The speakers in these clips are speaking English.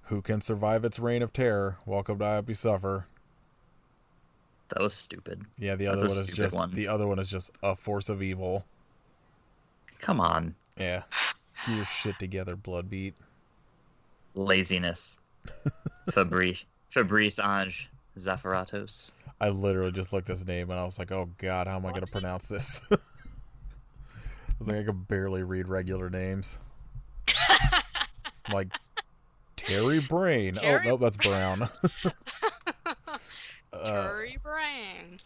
Who can survive its reign of terror? Welcome to I Hope You Suffer. That was stupid. Yeah, the That's other a one is stupid just one. the other one is just a force of evil. Come on. Yeah. Get your shit together, Bloodbeat. Laziness. Fabrice Ange Zafaratos. I literally just looked at his name and I was like, oh god, how am I going to pronounce this? I was like, I could barely read regular names. I'm like, Terry Brain. Oh, no, that's Brown. Terry Brain.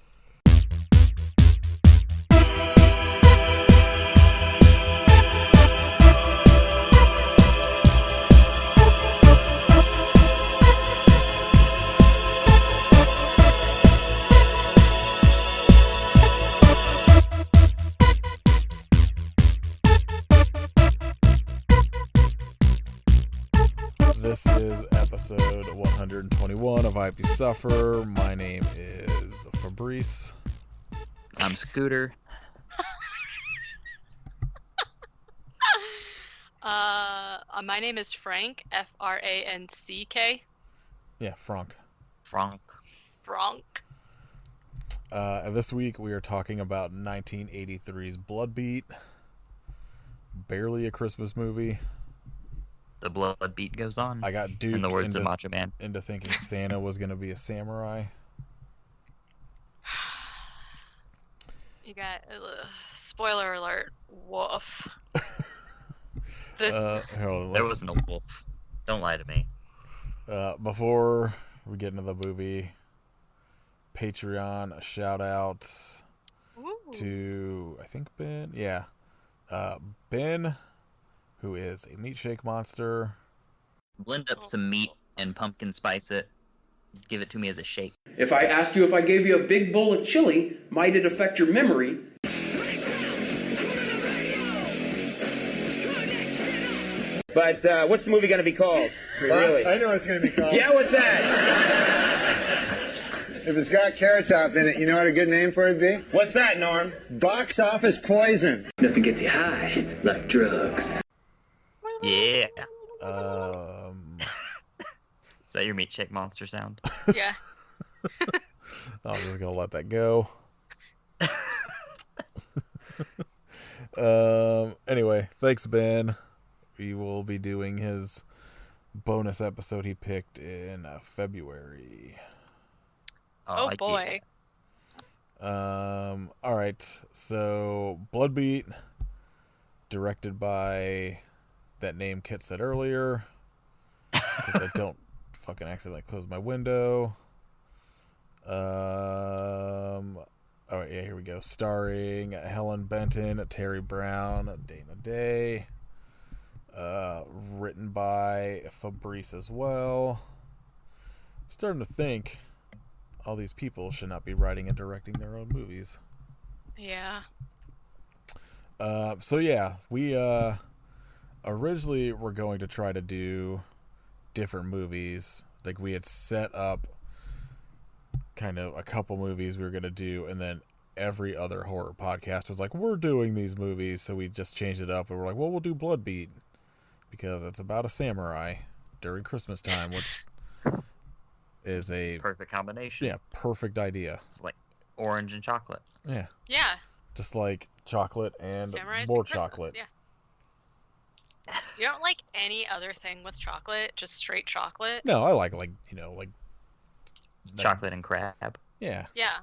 This is episode 121 of I Hope You Suffer. My name is Fabrice. I'm Scooter. My name is Frank, Franck. Yeah, Frank. Franck. This week we are talking about 1983's Bloodbeat. Barely a Christmas movie. The blood beat goes on. I got duped in the words of Macho Man. into thinking Santa was going to be a samurai. You got spoiler alert. Woof. There was no wolf. Don't lie to me. Before we get into the movie, Patreon, a shout out to, I think Ben. Yeah. Ben, who is a meat shake monster. Blend up some meat and pumpkin spice it. Give it to me as a shake. If I asked you if I gave you a big bowl of chili, might it affect your memory? But what's the movie going to be called? Really? I know what it's going to be called. Yeah, what's that? If it's got Carrot Top in it, you know what a good name for it would be? What's that, Norm? Box Office Poison. Nothing gets you high like drugs. Yeah. Um, Is that your meat shake monster sound? Yeah. I'm just going to let that go. Anyway, thanks, Ben. We will be doing his bonus episode he picked in February. Oh boy. All right. So, Bloodbeat, directed by that name Kit said earlier, because I don't fucking accidentally close my window. All right, yeah, here we go. Starring Helen Benton, Terry Brown, Dana Day. Written by Fabrice as well. I'm starting to think all these people should not be writing and directing their own movies. Yeah. So yeah, we originally were going to try to do different movies. Like, we had set up kind of a couple movies we were going to do, and then every other horror podcast was like, we're doing these movies, so we just changed it up and we're like, well, we'll do Bloodbeat because it's about a samurai during Christmas time, which is a Perfect combination. yeah, perfect idea. It's like orange and chocolate. Yeah, Yeah. just like chocolate and Samurais more and Christmas, chocolate. Yeah. You don't like any other thing with chocolate? Just straight chocolate? No, I like Chocolate and crab. yeah, Yeah.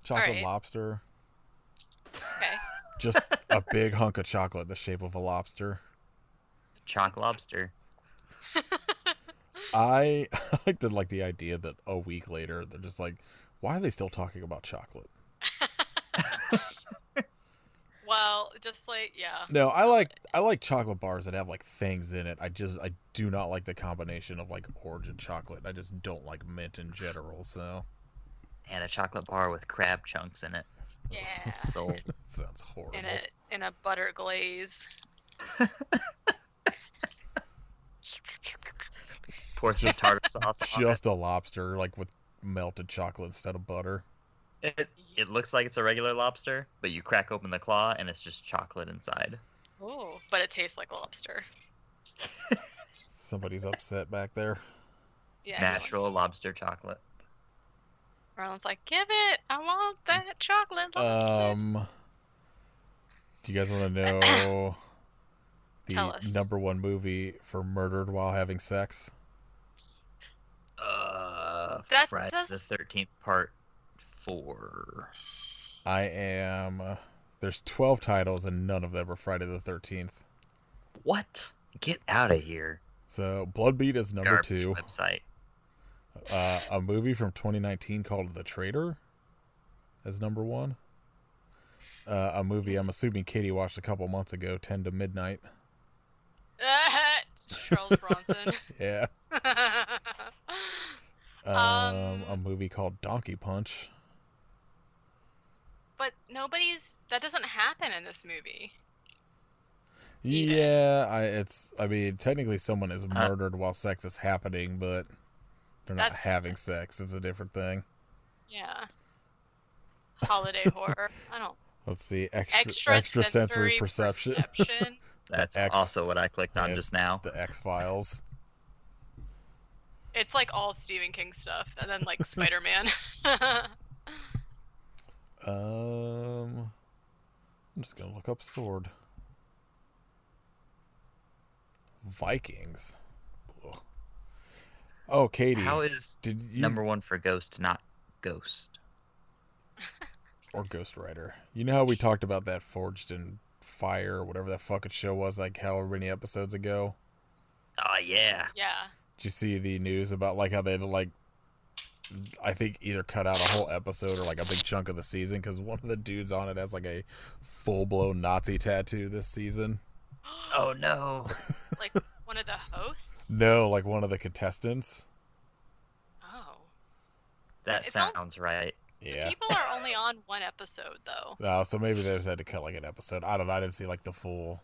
chocolate Alright. lobster. Okay. Just a big hunk of chocolate the shape of a lobster. Choc lobster. I like the idea that a week later they're just like, why are they still talking about chocolate? Well, just like, yeah. No, I like chocolate bars that have like things in it. I do not like the combination of like orange and chocolate. I just don't like mint in general. So And a chocolate bar with crab chunks in it. Yeah. Sold. sounds horrible. In a butter glaze. Pour some tartar sauce on Just a lobster, like with melted chocolate instead of butter. it. It looks like it's a regular lobster, but you crack open the claw and it's just chocolate inside. Ooh, but it tastes like lobster. Somebody's upset back there. Yeah, Natural lobster chocolate. Ronald's like, give it! I want that chocolate lobster. Do you guys want to know Tell the us. number one movie for murdered while having sex? That Friday does- the 13th part 4. There's 12 titles and none of them are Friday the 13th. What? Get out of here. So Bloodbeat is number Garbage 2. website. A movie from 2019 called The Traitor is number 1. A movie I'm assuming Katie watched a couple months ago, 10 to Midnight. Charles Bronson. Yeah. A movie called Donkey Punch. But that doesn't happen in this movie. Yeah, I mean, technically someone is murdered while sex is happening, but they're not having sex. It's a different thing. Yeah. Holiday horror. I don't. Let's see. Extrasensory perception. That's also what I clicked on just now. The X-Files. It's like all Stephen King stuff, and then like Spider-Man. I'm just gonna look up Sword. Vikings. Ugh. Oh, Katie. How is number 1 for Ghost not Ghost? Or Ghost Rider. You know how we talked about that Forged in Fire, or whatever that fucking show was, like however many episodes ago? Oh, yeah. Yeah. Did you see the news about like how they had to like, I think either cut out a whole episode or like a big chunk of the season because one of the dudes on it has like a full-blown Nazi tattoo this season? Oh, no. Like one of the hosts? No, like one of the contestants. Oh. That sounds right. Yeah. The people are only on one episode, though. So maybe they just had to cut like an episode. I don't know. I didn't see like the full.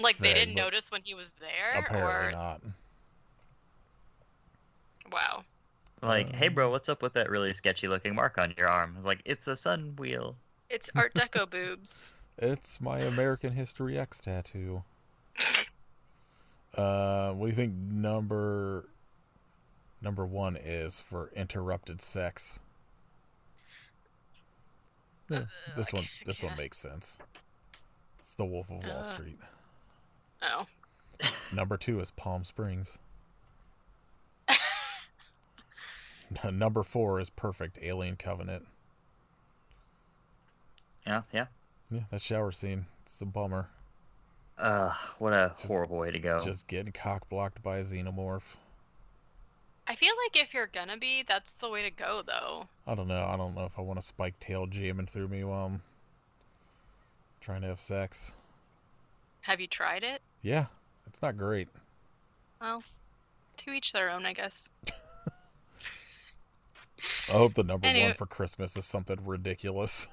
Like they thing, didn't notice when he was there, apparently not. Wow. Like, hey, bro, what's up with that really sketchy-looking mark on your arm? It's like, it's a sun wheel. It's Art Deco boobs. It's my American History X tattoo. What do you think number 1 is for interrupted sex? Yeah, this one makes sense. It's The Wolf of Wall Street. Oh. Number 2 is Palm Springs. Number 4 is Perfect Alien Covenant. Yeah. Yeah, that shower scene. It's a bummer. What a horrible way to go. Just getting cock blocked by a xenomorph. I feel like if you're gonna be, that's the way to go, though. I don't know. I don't know if I want a spike tail jamming through me while I'm trying to have sex. Have you tried it? Yeah, it's not great. Well, to each their own, I guess. I hope the number 1 for Christmas is something ridiculous.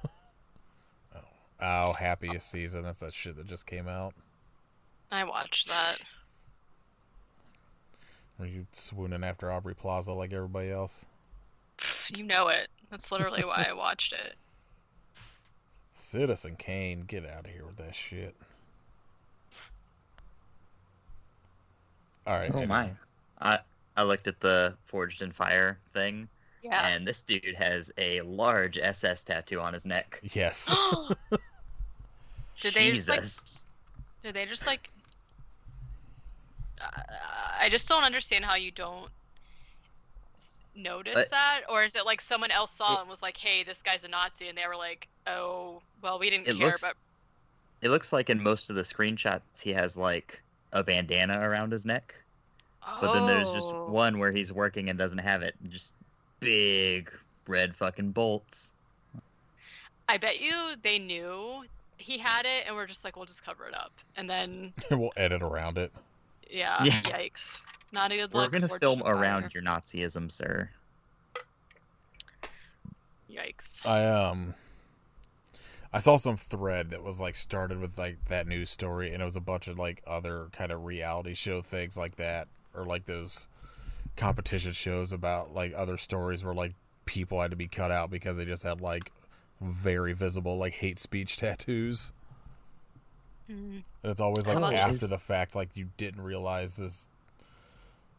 Happiest Season. That's that shit that just came out. I watched that. Are you swooning after Aubrey Plaza like everybody else? You know it. That's literally why I watched it. Citizen Kane, get out of here with that shit. Alright. Oh my. I looked at the Forged in Fire thing. Yeah. And this dude has a large SS tattoo on his neck. Yes. Did they just like I just don't understand how you don't notice that, or is it like someone else saw and was like, hey, this guy's a Nazi, and they were like, oh, well, we didn't care. But it looks like in most of the screenshots he has like a bandana around his neck, but then there's just one where he's working and doesn't have it, just big red fucking bolts. I bet you they knew he had it and we're just like, we'll just cover it up, and then we'll edit around it. Yeah. Yikes. Not a good look. We're gonna film around your Nazism, sir. Yikes. I saw some thread that was like started with like that news story, and it was a bunch of like other kind of reality show things like that, or like those competition shows about like other stories where like people had to be cut out because they just had like very visible like hate speech tattoos. And it's always like after the fact, like you didn't realize this,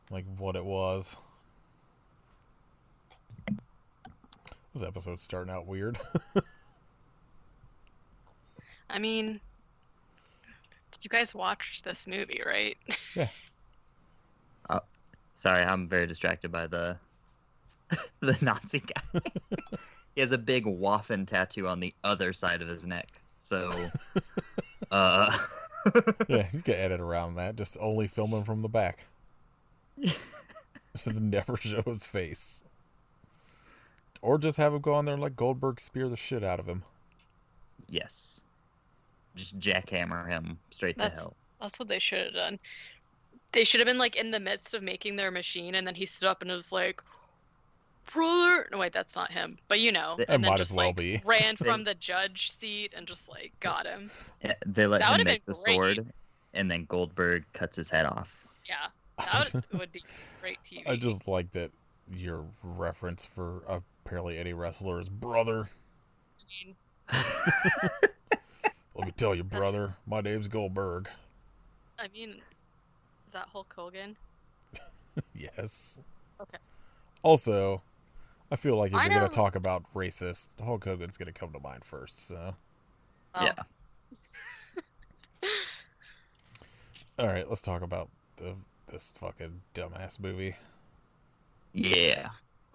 like what it was. This episode's starting out weird. I mean, did you guys watch this movie, right? Yeah. Sorry, I'm very distracted by the the Nazi guy. He has a big Waffen tattoo on the other side of his neck. So, Yeah, you can edit around that. Just only film him from the back. Just never show his face. Or just have him go on there and let Goldberg spear the shit out of him. Yes. Just jackhammer him straight to hell. That's what they should have done. They should have been like in the midst of making their machine, and then he stood up and was like, "Brother!" No, wait, that's not him. But you know, and then might just as well like be. ran from the judge seat and just like got him. Yeah, they let That him would've make the been great. sword, and then Goldberg cuts his head off. Yeah, that would be great TV. I just like that your reference for apparently any wrestler is brother. I mean, Let me tell you, brother, my name's Goldberg. Is that Hulk Hogan? Yes. Okay. Also, I feel like if I you're going know- to talk about racist, Hulk Hogan's going to come to mind first, so. Oh. Yeah. Alright, let's talk about this fucking dumbass movie. Yeah.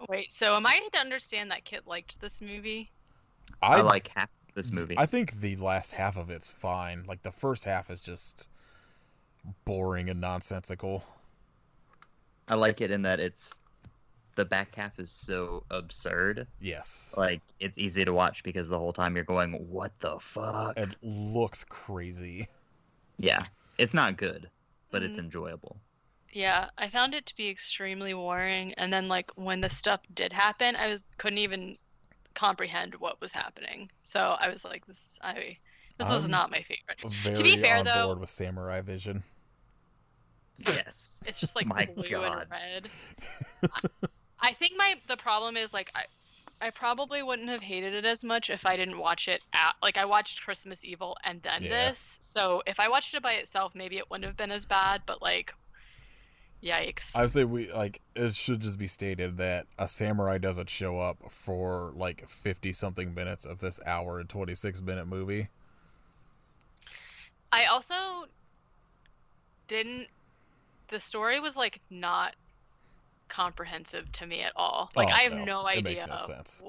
Wait, so am I to understand that Kit liked this movie? I like half this movie. I think the last half of it's fine. Like, the first half is just boring and nonsensical. I like it in that the back half is so absurd. Yes. Like, it's easy to watch because the whole time you're going, what the fuck? It looks crazy. Yeah. It's not good, but it's enjoyable. Yeah, I found it to be extremely boring, and then like when the stuff did happen, couldn't even comprehend what was happening. So I was like, this was not my favorite. Very To be fair, on though, board with Samurai Vision. Yes. it's just like My blue God. and red. I think the problem is like I probably wouldn't have hated it as much if I didn't watch it I watched Christmas Evil and then Yeah. this. So if I watched it by itself, maybe it wouldn't have been as bad, but like yikes. I would say it should just be stated that a samurai doesn't show up for like 50 something minutes of this hour and 26-minute movie. I also the story was like not comprehensive to me at all. Like I have no idea. It makes no sense.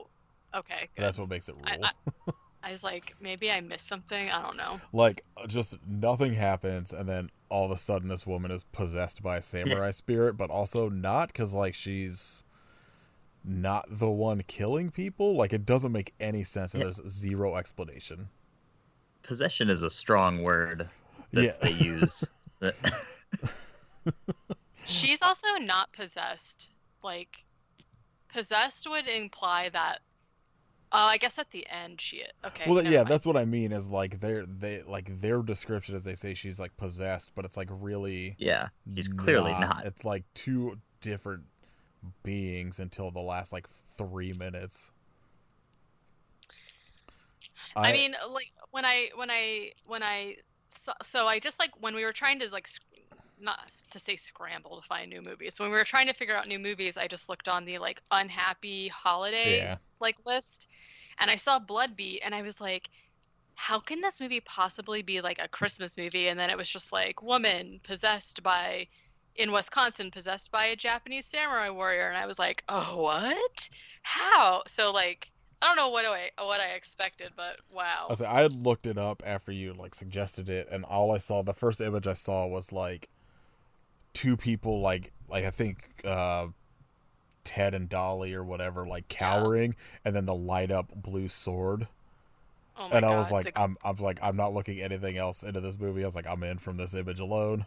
Okay, good. That's what makes it rule. I was like, maybe I missed something. I don't know. Like, just nothing happens, and then all of a sudden this woman is possessed by a samurai spirit, but also not, because, like, she's not the one killing people. Like, it doesn't make any sense, and there's zero explanation. Possession is a strong word that they use. She's also not possessed. Like, possessed would imply that. I guess at the end she. Okay. Well, never yeah, mind. that's what I mean. Is like their description is they say she's like possessed, but it's like really. Yeah, she's clearly not. It's like two different beings until the last like 3 minutes. I mean, like when I saw, so I just like when we were trying to like not to say scramble to find new movies. When we were trying to figure out new movies, I just looked on the like unhappy holiday like list, and I saw Blood Beat, and I was like, how can this movie possibly be like a Christmas movie? And then it was just like woman in Wisconsin possessed by a Japanese samurai warrior, and I was like, oh, what? How? So like I don't know what I expected, but wow. I had looked it up after you like suggested it, and all I saw, the first image I saw was like two people like I think Ted and Dolly or whatever, like cowering, and then the light up blue sword. Oh my and I God, was like, I'm not looking anything else into this movie. I was like, I'm in from this image alone.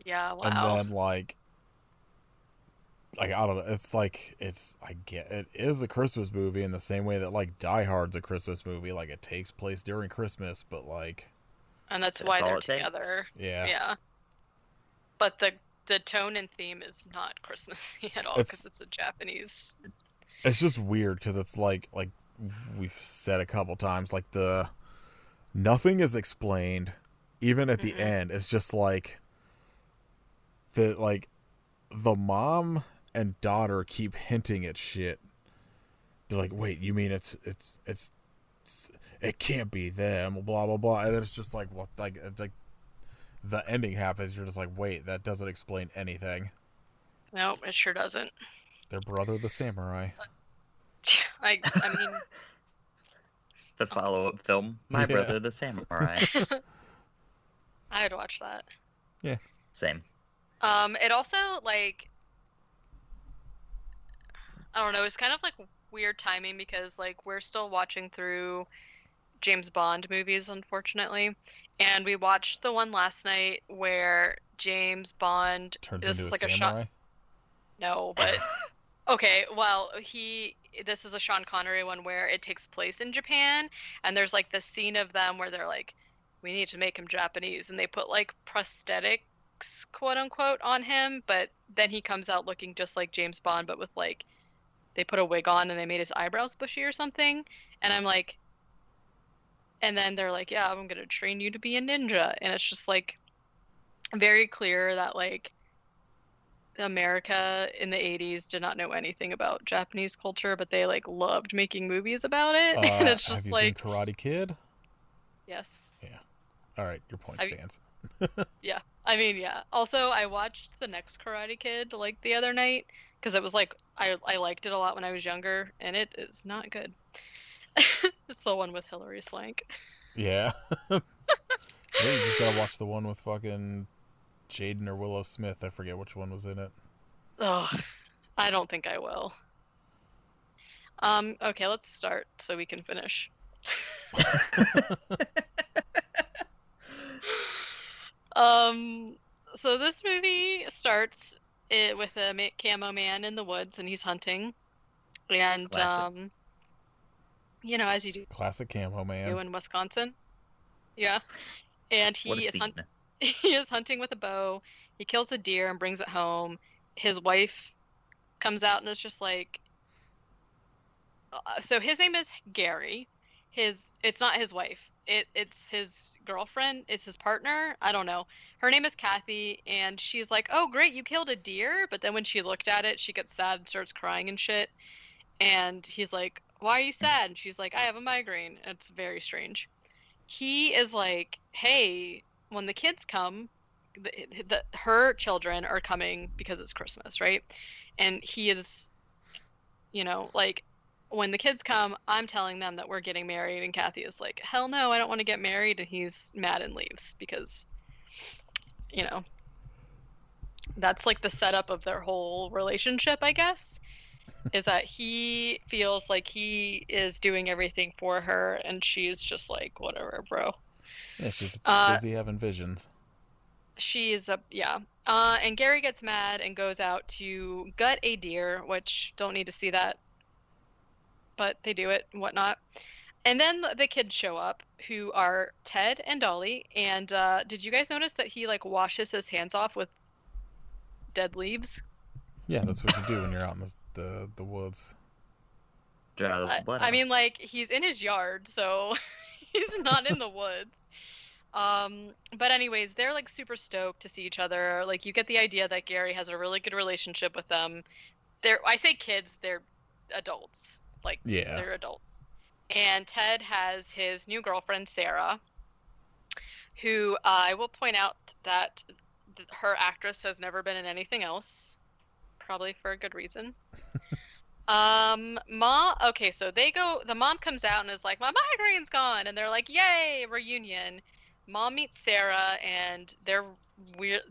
Yeah, wow. And then like I don't know. It's like it is a Christmas movie in the same way that like Die Hard's a Christmas movie. Like it takes place during Christmas, but like. And that's why all they're it takes. together. Yeah. Yeah. But the tone and theme is not Christmassy at all because it's a Japanese. It's just weird because it's like we've said a couple times, like nothing is explained, even at the end. It's just like the mom and daughter keep hinting at shit, they're like, wait, you mean it can't be them, blah blah blah, and then it's just like, what, like, it's like the ending happens, you're just like, wait, that doesn't explain anything. No, it sure doesn't. Their brother, the samurai. I mean, The follow-up film, My Brother the Samurai. I'd watch that. Yeah. Same. It also, like, I don't know, it's kind of like weird timing because, like, we're still watching through James Bond movies, unfortunately, and we watched the one last night where James Bond turns this into is like a samurai. No, but okay, well, this is a Sean Connery one where it takes place in Japan, and there's like this scene of them where they're like, we need to make him Japanese, and they put like prosthetics, quote unquote, on him, but then he comes out looking just like James Bond, but with like, they put a wig on and they made his eyebrows bushy or something, and I'm like, and then they're like, yeah, I'm gonna train you to be a ninja, and it's just like very clear that like America in the 80s did not know anything about Japanese culture, but they like loved making movies about it. And it's just have you like, seen Karate Kid? yes. Yeah. All right, your point stands. Yeah. I mean, yeah. Also, I watched the next Karate Kid like the other night because it was like I liked it a lot when I was younger, and it is not good. It's the one with Hilary Swank. Yeah. Yeah, you just gotta watch the one with fucking Jaden or Willow Smith. I forget which one was in it. Ugh, I don't think I will. Okay, let's start so we can finish. So this movie starts with a camo man in the woods, and he's hunting, and Classic. you know, as you do Classic camo man. in Wisconsin. Yeah, and What a he is scene. he is hunting with a bow. He kills a deer and brings it home. His wife comes out and is just like, so his name is Gary. It's not his wife. It's his girlfriend. It's his partner. I don't know. Her name is Kathy, and she's like, "Oh, great, you killed a deer." But then when she looked at it, she gets sad and starts crying and shit. And he's like, "Why are you sad?" And she's like, "I have a migraine." It's very strange. He is like, "Hey, when the kids come, her children are coming because it's Christmas, right?" And he is, you know, like, when the kids come, I'm telling them that we're getting married, and Kathy is like, hell no, I don't want to get married, and he's mad and leaves because, you know, that's like the setup of their whole relationship, I guess, is that he feels like he is doing everything for her, and she's just like, whatever, bro. Yeah, she's busy having visions. She's yeah. And Gary gets mad and goes out to gut a deer, which don't need to see that, but they do it and whatnot. And then the kids show up, who are Ted and Dolly. And did you guys notice that he like washes his hands off with dead leaves? Yeah, that's what you do when you're out in the woods. Draw the blood I out. mean, like, he's in his yard, so he's not in the woods. But anyways, they're like super stoked to see each other. Like, you get the idea that Gary has a really good relationship with them. I say kids, they're adults. Like, Yeah. they're adults. And Ted has his new girlfriend, Sarah, who I will point out that her actress has never been in anything else, probably for a good reason. Okay, so the mom comes out and is like, my migraine's gone, and they're like, yay, reunion. Mom meets Sarah, and they're weird.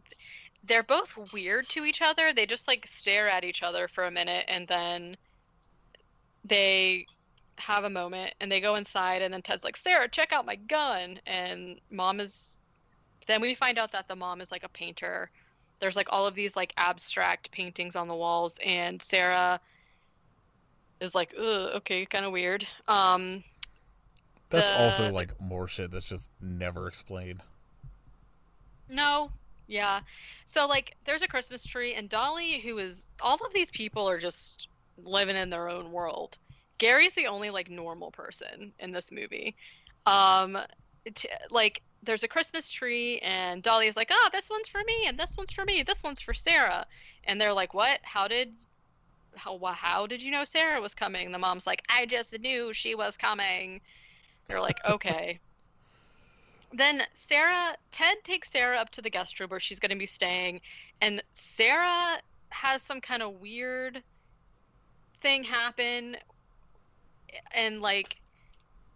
They're both weird to each other. They just like stare at each other for a minute, and then they have a moment, and they go inside, and then Ted's like, Sarah, check out my gun. And then we find out that the mom is like a painter. There's like all of these like abstract paintings on the walls, and Sarah is like, ugh, okay, kind of weird. That's also like more shit that's just never explained. No, yeah. So like, there's a Christmas tree, and Dolly, all of these people are just living in their own world. Gary's the only like normal person in this movie. Like, there's a Christmas tree, and Dolly is like, oh, this one's for me, and this one's for me, this one's for Sarah. And they're like, what? How did how did you know Sarah was coming? The mom's like, I just knew she was coming. They're like, okay. Then Ted takes Sarah up to the guest room where she's going to be staying, and Sarah has some kind of weird thing happen, and like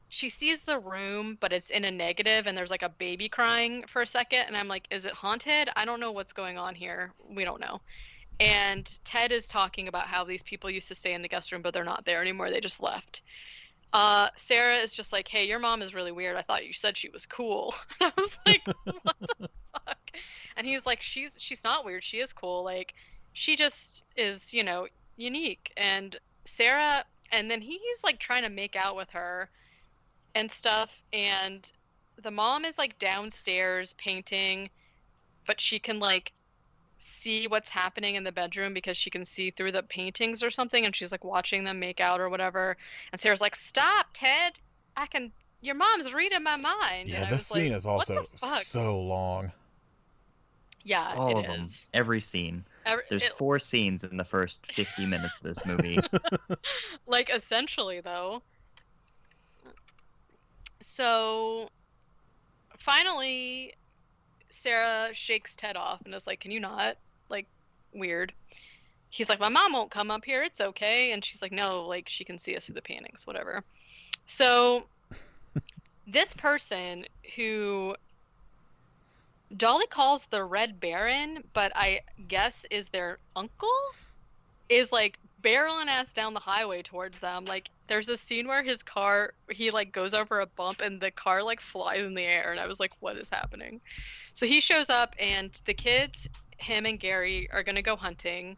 she sees the room, but it's in a negative, and there's like a baby crying for a second, and I'm like, is it haunted? I don't know what's going on here. We don't know. And Ted is talking about how these people used to stay in the guest room, but they're not there anymore. They just left. Sarah is just like, hey, your mom is really weird. I thought you said she was cool. And I was like, what the fuck? And he's like, she's not weird. She is cool. Like, she just is, unique. And Sarah, and then he's like trying to make out with her and stuff. And the mom is like downstairs painting, but she can like see what's happening in the bedroom because she can see through the paintings or something, and she's like watching them make out or whatever. And Sarah's like, stop, Ted, your mom's reading my mind. Yeah, and this scene is also so long. Yeah, all it of them. is. Every scene. There's 4 scenes in the first 50 minutes of this movie. Like, essentially, though. So finally Sarah shakes Ted off and is like, can you not? Like, weird. He's like, my mom won't come up here. It's okay. And she's like, no, like, she can see us through the paintings, whatever. So this person who Dolly calls the Red Baron, but I guess is their uncle, is like barreling ass down the highway towards them. Like, there's a scene where his car, he like goes over a bump and the car like flies in the air. And I was like, what is happening? So he shows up, and the kids, him and Gary, are going to go hunting,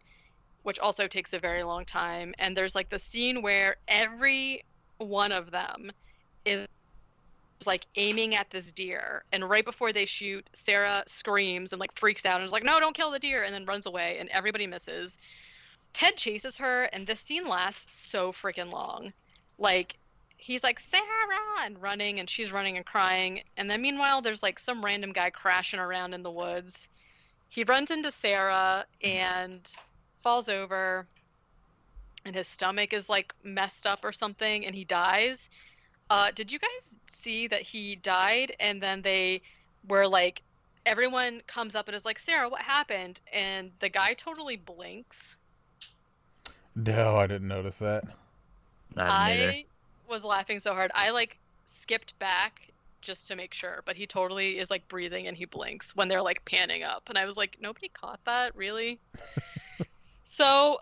which also takes a very long time. And there's like the scene where every one of them is like aiming at this deer. And right before they shoot, Sarah screams and like freaks out and is like, no, don't kill the deer, and then runs away, and everybody misses. Ted chases her, and this scene lasts so freaking long. Like, he's like, Sarah, and running, and she's running and crying. And then meanwhile, there's like some random guy crashing around in the woods. He runs into Sarah and falls over, and his stomach is like messed up or something, and he dies. Did you guys see that he died? And then they were like, everyone comes up and is like, Sarah, what happened? And the guy totally blinks. No, I didn't notice that. I was laughing so hard. I like skipped back just to make sure, but he totally is like breathing and he blinks when they're like panning up. And I was like, nobody caught that? Really? So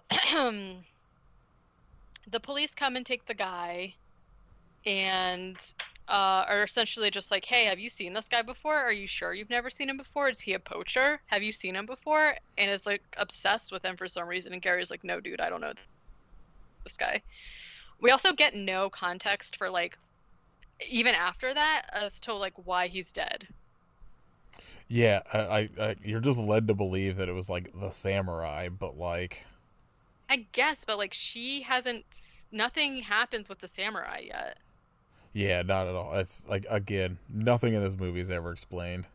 the police come and take the guy and are essentially just like, hey, have you seen this guy before? Are you sure you've never seen him before? Is he a poacher? Have you seen him before? And is like obsessed with him for some reason. And Gary's like, no, dude, I don't know this guy. We also get no context for like, even after that, as to like why he's dead. Yeah, I you're just led to believe that it was like the samurai, but like, I guess, but like nothing happens with the samurai yet. Yeah, not at all. It's like, again, nothing in this movie is ever explained.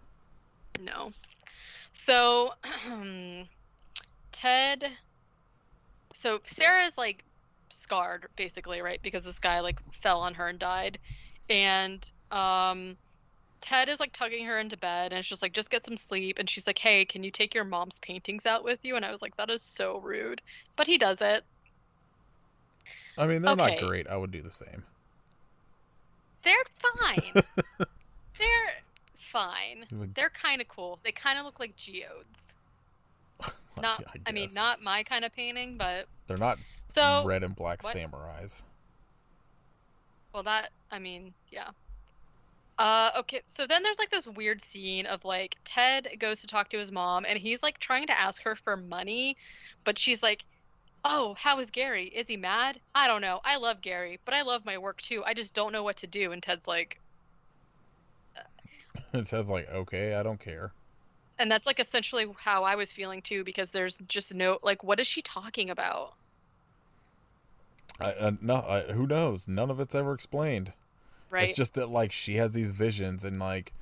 No. So so Sarah's like scarred basically, right? Because this guy like fell on her and died. And Ted is like tugging her into bed, and it's just like, just get some sleep. And she's like, hey, can you take your mom's paintings out with you? And I was like, that is so rude. But he does it. I mean, they're not great. I would do the same. They're fine. They're fine. They're kind of cool. They kind of look like geodes. Not, I mean, not my kind of painting, but they're not red and black samurais. Well, yeah. Okay, so then there's like this weird scene of like Ted goes to talk to his mom, and he's like trying to ask her for money, but she's like, oh, how is Gary? Is he mad? I don't know. I love Gary, but I love my work too. I just don't know what to do. And Ted's like... Ted's like, okay, I don't care. And that's like essentially how I was feeling too, because there's just no... Like, what is she talking about? Who knows? None of it's ever explained. Right. It's just that, like, she has these visions and, like,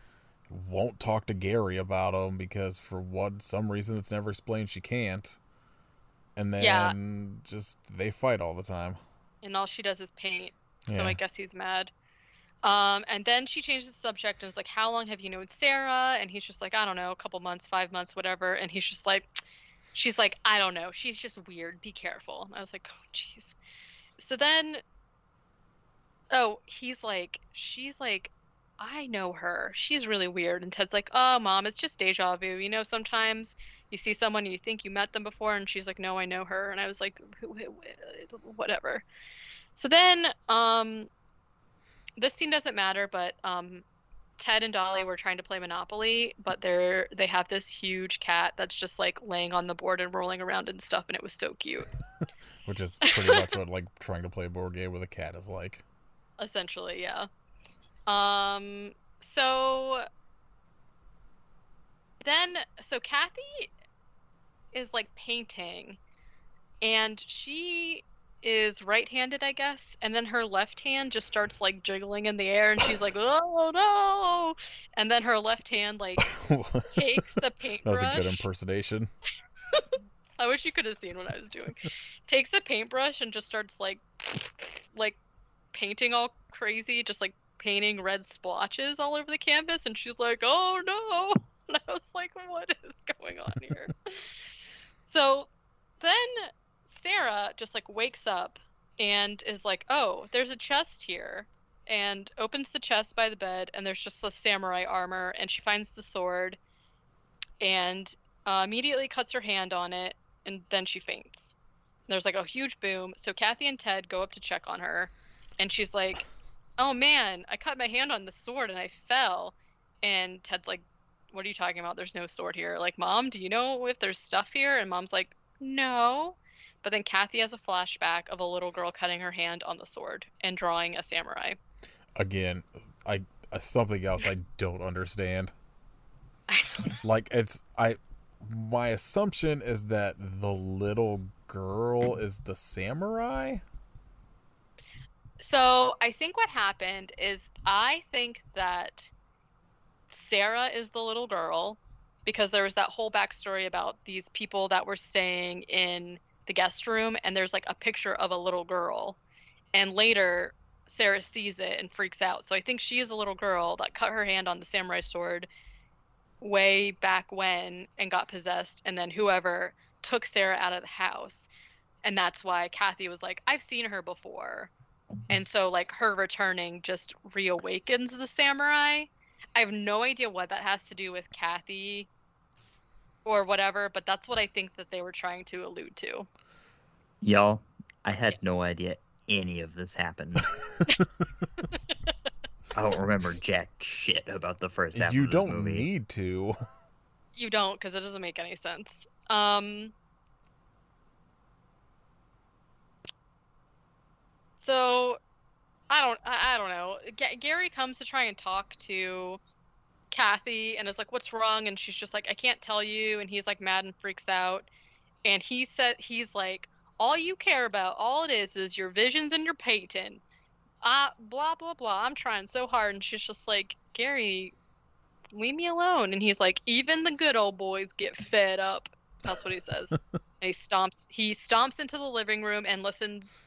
won't talk to Gary about them because for some reason it's never explained she can't. And then Yeah. just they fight all the time. And all she does is paint. So Yeah. I guess he's mad. And then she changes the subject and is like, how long have you known Sarah? And he's just like, I don't know, a couple months, 5 months, whatever. And he's just like, she's like, I don't know. She's just weird. Be careful. And I was like, oh, jeez. So then, she's like, I know her. She's really weird. And Ted's like, oh, Mom, it's just deja vu. You know, sometimes you see someone and you think you met them before. And she's like, no, I know her. And I was like, whatever. So then, this scene doesn't matter, but Ted and Dolly were trying to play Monopoly, but they have this huge cat that's just like laying on the board and rolling around and stuff, and it was so cute. Which is pretty much what like trying to play a board game with a cat is like. Essentially, yeah. So Kathy is like painting, and she is right-handed, I guess, and then her left hand just starts like jiggling in the air, and she's like, oh no, and then her left hand like takes the paintbrush. That was a good impersonation. I wish you could have seen what I was doing. Takes the paintbrush and just starts like painting all crazy, just like painting red splotches all over the canvas, and she's like, oh no, and I was like, what is going on here? So then Sarah just like wakes up and is like, oh, there's a chest here, and opens the chest by the bed, and there's just a samurai armor, and she finds the sword and immediately cuts her hand on it, and then she faints. There's like a huge boom. So Kathy and Ted go up to check on her, and she's like, oh man, I cut my hand on the sword and I fell. And Ted's like, what are you talking about? There's no sword here. Like, Mom, do you know if there's stuff here? And Mom's like, no. But then Kathy has a flashback of a little girl cutting her hand on the sword and drawing a samurai. Again, something else I don't understand. I don't know. Like, my assumption is that the little girl is the samurai. So I think what happened is I think that Sarah is the little girl, because there was that whole backstory about these people that were staying in the guest room, and there's like a picture of a little girl, and later Sarah sees it and freaks out. So I think she is a little girl that cut her hand on the samurai sword way back when and got possessed, and then whoever took Sarah out of the house, and that's why Kathy was like, I've seen her before. And so like her returning just reawakens the samurai. I have no idea what that has to do with Kathy or whatever, but that's what I think that they were trying to allude to. Y'all, I had Yes. no idea any of this happened. I don't remember jack shit about the first half You of this don't movie. need to. You don't, because it doesn't make any sense. So I don't know. Gary comes to try and talk to Kathy and is like, what's wrong? And she's just like, I can't tell you. And he's like mad and freaks out. And he's like, all you care about, all it is your visions and your painting. Blah, blah, blah. I'm trying so hard. And she's just like, Gary, leave me alone. And he's like, even the good old boys get fed up. That's what he says. And he stomps into the living room and listens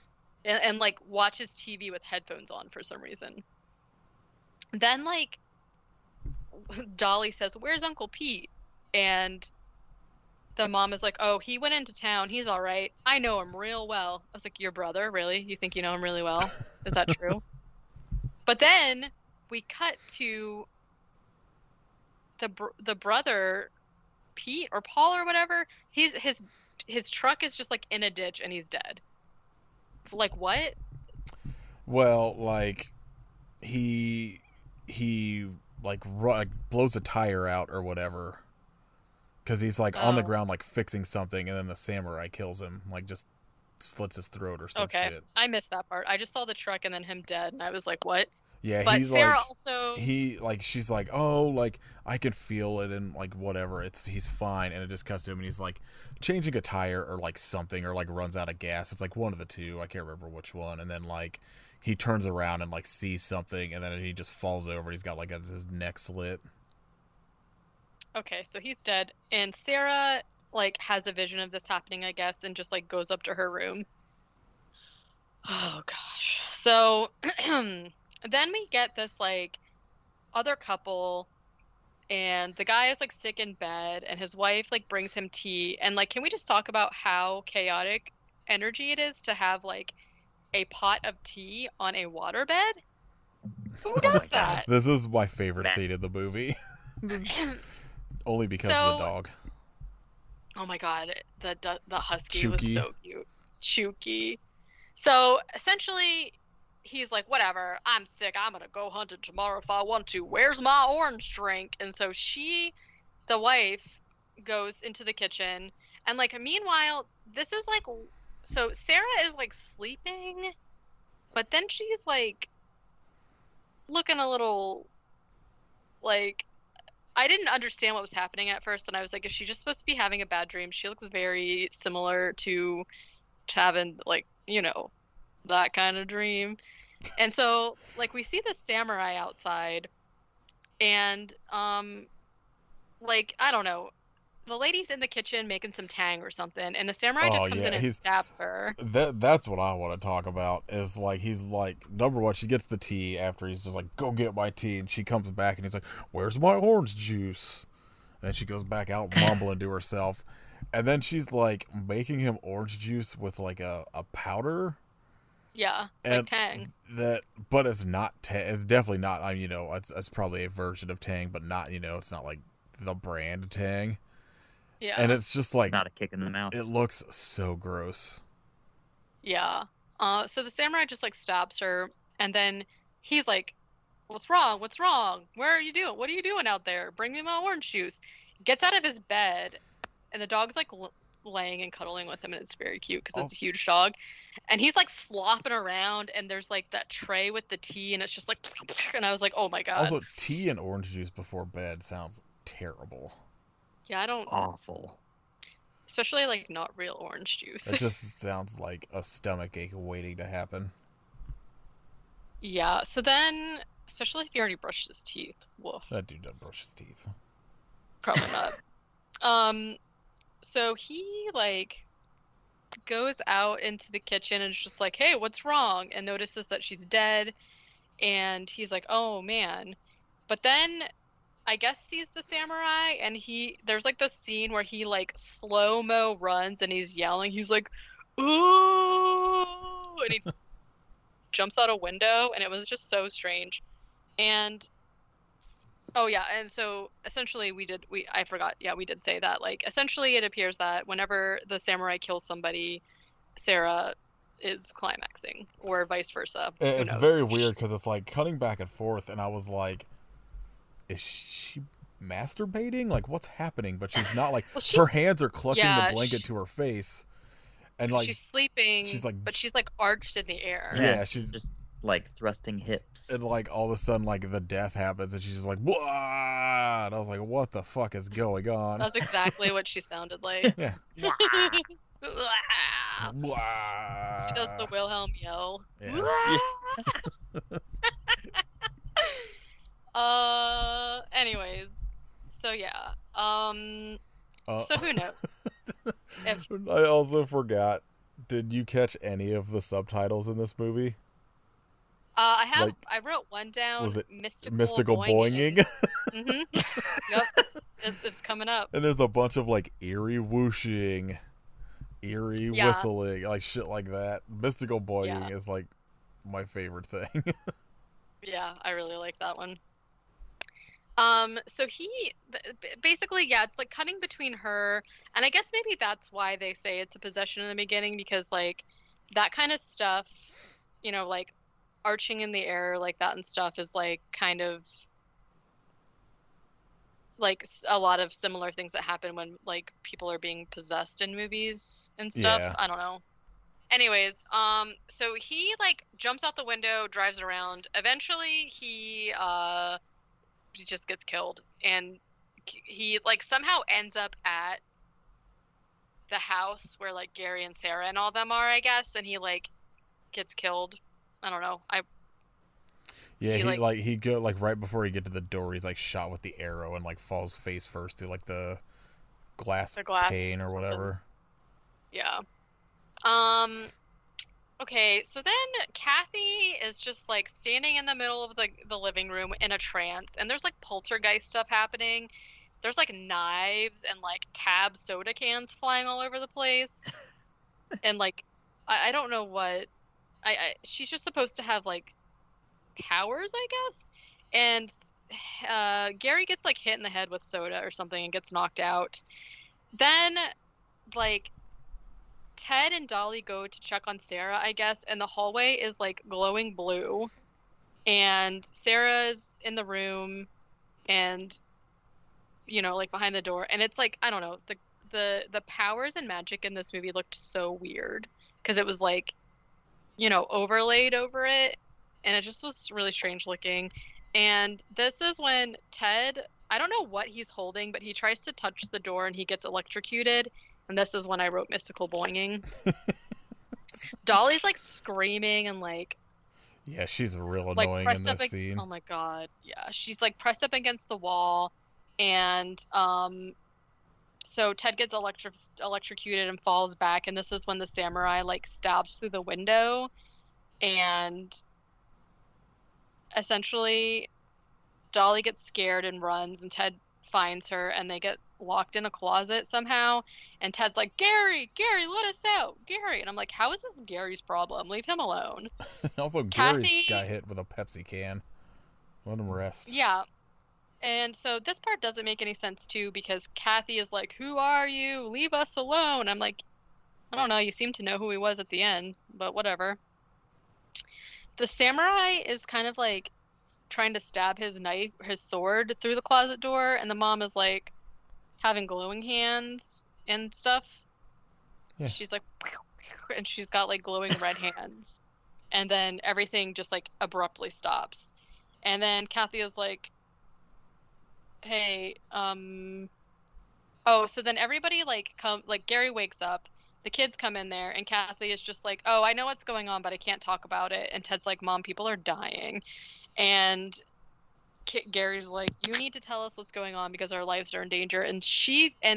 and like watches TV with headphones on for some reason. Then like Dolly says, where's Uncle Pete? And the mom is like, oh, he went into town. He's all right. I know him real well. I was like, your brother? Really? You think you know him really well? Is that true? But then we cut to the brother, Pete or Paul or whatever. His truck is just like in a ditch and he's dead. Like what? Well, like he like blows a tire out or whatever, because he's like on the ground like fixing something, and then the samurai kills him, like just slits his throat or some shit. I missed that part. I just saw the truck and then him dead, and I was like, what? Yeah, but he's Sarah like, also she's like, oh, like I could feel it and like whatever, he's fine, and it just cuts to him and he's like changing a tire or like something, or like runs out of gas. It's like one of the two, I can't remember which one, and then like he turns around and like sees something, and then he just falls over. He's got like his neck slit. Okay, so he's dead, and Sarah like has a vision of this happening, I guess, and just like goes up to her room. Oh gosh. So then we get this like other couple, and the guy is like sick in bed, and his wife like brings him tea, and like, can we just talk about how chaotic energy it is to have like a pot of tea on a waterbed? Who does that? This is my favorite scene in the movie. Only because of the dog. Oh my god, the husky Chuki. was so cute. Chuki. So essentially, he's like, whatever, I'm sick. I'm gonna go hunting tomorrow if I want to. Where's my orange drink? And so the wife, goes into the kitchen, and like meanwhile, this is like, so Sarah is like sleeping, but then she's like looking a little like, I didn't understand what was happening at first, and I was like, is she just supposed to be having a bad dream? She looks very similar to having, like, you know, that kind of dream. And so, like, we see the samurai outside, and, like, I don't know, the lady's in the kitchen making some tang or something, and the samurai just comes in and stabs her. That's what I want to talk about, is like, he's like, number one, she gets the tea after he's just like, go get my tea, and she comes back and he's like, where's my orange juice? And she goes back out mumbling to herself, and then she's like making him orange juice with like a powder. Yeah, like tang. But it's not tang. It's definitely not. I mean, you know, it's probably a version of tang, but not, you know, it's not like the brand tang. Yeah. And it's just like, not a kick in the mouth. It looks so gross. Yeah. So the samurai just like stabs her, and then he's like, what's wrong? What's wrong? Where are you doing? What are you doing out there? Bring me my orange juice. Gets out of his bed, and the dog's like laying and cuddling with him, and it's very cute because it's a huge dog. And he's like slopping around, and there's like that tray with the tea, and it's just like, and I was like, oh my god. Also, tea and orange juice before bed sounds terrible. Yeah, I don't. Awful. Especially like not real orange juice. It just sounds like a stomachache waiting to happen. Yeah. So then, especially if he already brushed his teeth. Woof. That dude doesn't brush his teeth. Probably not. So he like goes out into the kitchen and is just like, hey, what's wrong? And notices that she's dead, and he's like, oh man. But then I guess sees the samurai, and there's like this scene where he like slow-mo runs and he's yelling. He's like, ooh, and he jumps out a window, and it was just so strange. And oh yeah, and so essentially we did say that, like, essentially it appears that whenever the samurai kills somebody, Sarah is climaxing, or vice versa. It's very weird because it's like cutting back and forth, and I was like, is she masturbating? Like, what's happening? But she's not, like, her hands are clutching the blanket to her face, and like she's sleeping. But she's like arched in the air. Yeah, she's just like thrusting hips. And like all of a sudden, like the death happens, and she's just like, "Wah!" And I was like, what the fuck is going on? That's exactly what she sounded like. Yeah. Wah. She does the Wilhelm yell. Yeah. Anyways, so yeah. So who knows? I also forgot. Did you catch any of the subtitles in this movie? I have. Like, I wrote one down. Was it mystical boinging? Mm-hmm. Yep. It's coming up. And there's a bunch of like eerie whooshing, eerie whistling, like shit like that. Mystical boinging is like my favorite thing. Yeah, I really like that one. So basically, it's like cutting between her, and I guess maybe that's why they say it's a possession in the beginning, because like that kind of stuff, you know, like arching in the air like that and stuff is like kind of like a lot of similar things that happen when like people are being possessed in movies and stuff. Yeah. I don't know. Anyways, so he like jumps out the window, drives around. Eventually, he just gets killed, and he like somehow ends up at the house where like Gary and Sarah and all them are, I guess, and he like gets killed. I don't know. He go like right before he get to the door, he's like shot with the arrow and like falls face first through like the glass, The glass pane or or something. whatever. Yeah. Okay, so then Kathy is just like standing in the middle of the living room in a trance, and there's like poltergeist stuff happening. There's like knives and like Tab soda cans flying all over the place. And like I don't know what she's just supposed to have like powers, I guess. And Gary gets like hit in the head with soda or something and gets knocked out. Then like Ted and Dolly go to check on Sarah, I guess, and the hallway is like glowing blue. And Sarah's in the room and like behind the door, and it's like, I don't know, the powers and magic in this movie looked so weird because it was like, overlaid over it, and it just was really strange looking. And this is when Ted, I don't know what he's holding, but he tries to touch the door and he gets electrocuted. And this is when I wrote mystical boinging. Dolly's like screaming and like, yeah, she's real like annoying in pressed up this scene. oh my god, yeah, she's like pressed up against the wall. And so Ted gets electrocuted and falls back, and this is when the samurai like stabs through the window, and essentially Dolly gets scared and runs, and Ted finds her, and they get locked in a closet somehow. And Ted's like, Gary, let us out, Gary. And I'm like, how is this Gary's problem? Leave him alone. Also, Gary's got hit with a Pepsi can. Let him rest. Yeah. And so this part doesn't make any sense too, because Kathy is like, who are you? Leave us alone. I'm like, I don't know, you seem to know who he was at the end, but whatever. The samurai is kind of like trying to stab his sword through the closet door, and the mom is like having glowing hands and stuff. Yeah. She's like, and she's got like glowing red hands. And then everything just like abruptly stops. And then Kathy is like, hey, so then everybody like Gary wakes up, the kids come in there, and Kathy is just like, oh, I know what's going on, but I can't talk about it. And Ted's like, Mom, people are dying. And Gary's like, you need to tell us what's going on because our lives are in danger. And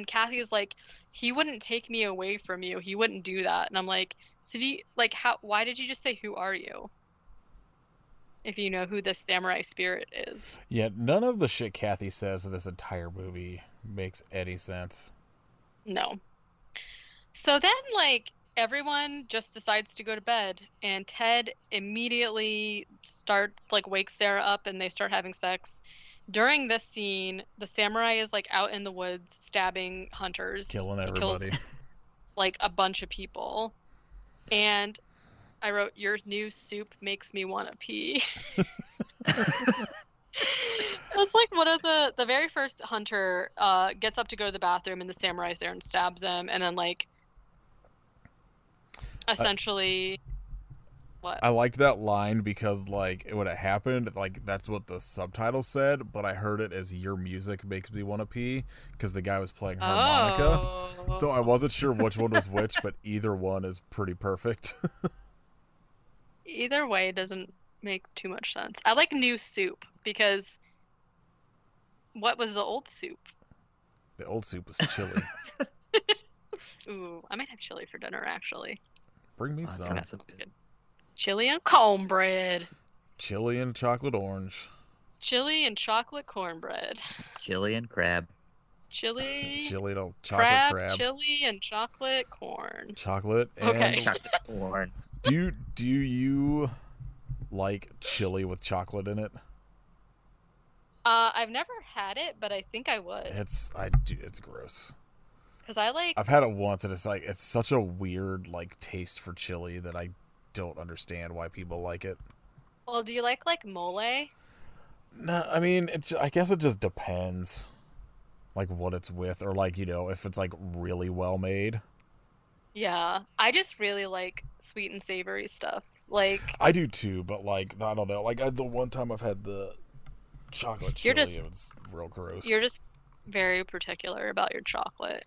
Kathy is like, he wouldn't take me away from you. He wouldn't do that. And I'm like, so why did you just say, who are you? If you know who this samurai spirit is. Yeah, none of the shit Kathy says in this entire movie makes any sense. No. So then, like, everyone just decides to go to bed, and Ted immediately wakes Sarah up, and they start having sex. During this scene, the samurai is, like, out in the woods stabbing hunters. Killing everybody. Kills, like, a bunch of people. And I wrote, your new soup makes me want to pee. That's like one of the very first hunter gets up to go to the bathroom, and the samurai's there and stabs him, and then like essentially what? I liked that line because like when it happened, like that's what the subtitle said, but I heard it as your music makes me want to pee because the guy was playing harmonica. Oh. So I wasn't sure which one was which, but either one is pretty perfect. Either way doesn't make too much sense. I like new soup because what was the old soup? The old soup was chili. Ooh, I might have chili for dinner actually. Bring me some. That sounds good. Chili and cornbread. Chili and chocolate orange. Chili and chocolate cornbread. Chili and crab. Chili and chocolate crab. Chili and chocolate corn. Chocolate and chocolate corn. Do you like chili with chocolate in it? I've never had it, but I think I would. It's gross. Cause I've had it once, and it's such a weird like taste for chili that I don't understand why people like it. Well, do you like mole? No, I mean I guess it just depends, like what it's with, or like if it's like really well made. Yeah, I just really like sweet and savory stuff. Like I do too, but like I don't know. Like the one time I've had the chocolate chili, it was real gross. You're just very particular about your chocolate.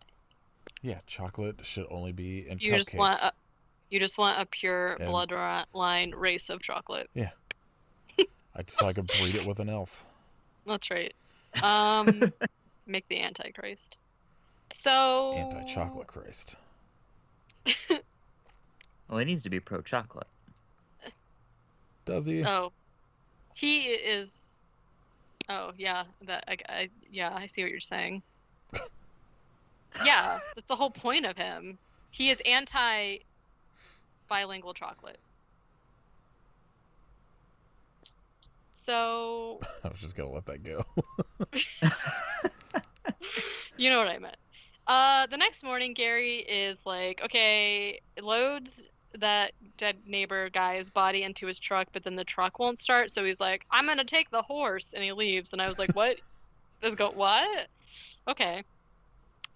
Yeah, chocolate should only be in you cupcakes. You just want a pure bloodline race of chocolate. Yeah. So I could breed it with an elf. That's right. Make the Antichrist. So Anti-chocolate Christ. Well, he needs to be pro-chocolate. Does he? Oh, he is. Oh yeah, I see what you're saying. Yeah, that's the whole point of him. He is anti-bilingual chocolate. So. I was just gonna let that go. You know what I meant. The next morning, Gary is like, okay, loads that dead neighbor guy's body into his truck, but then the truck won't start, so he's like, I'm gonna take the horse, and he leaves, and I was like, what? What? Okay.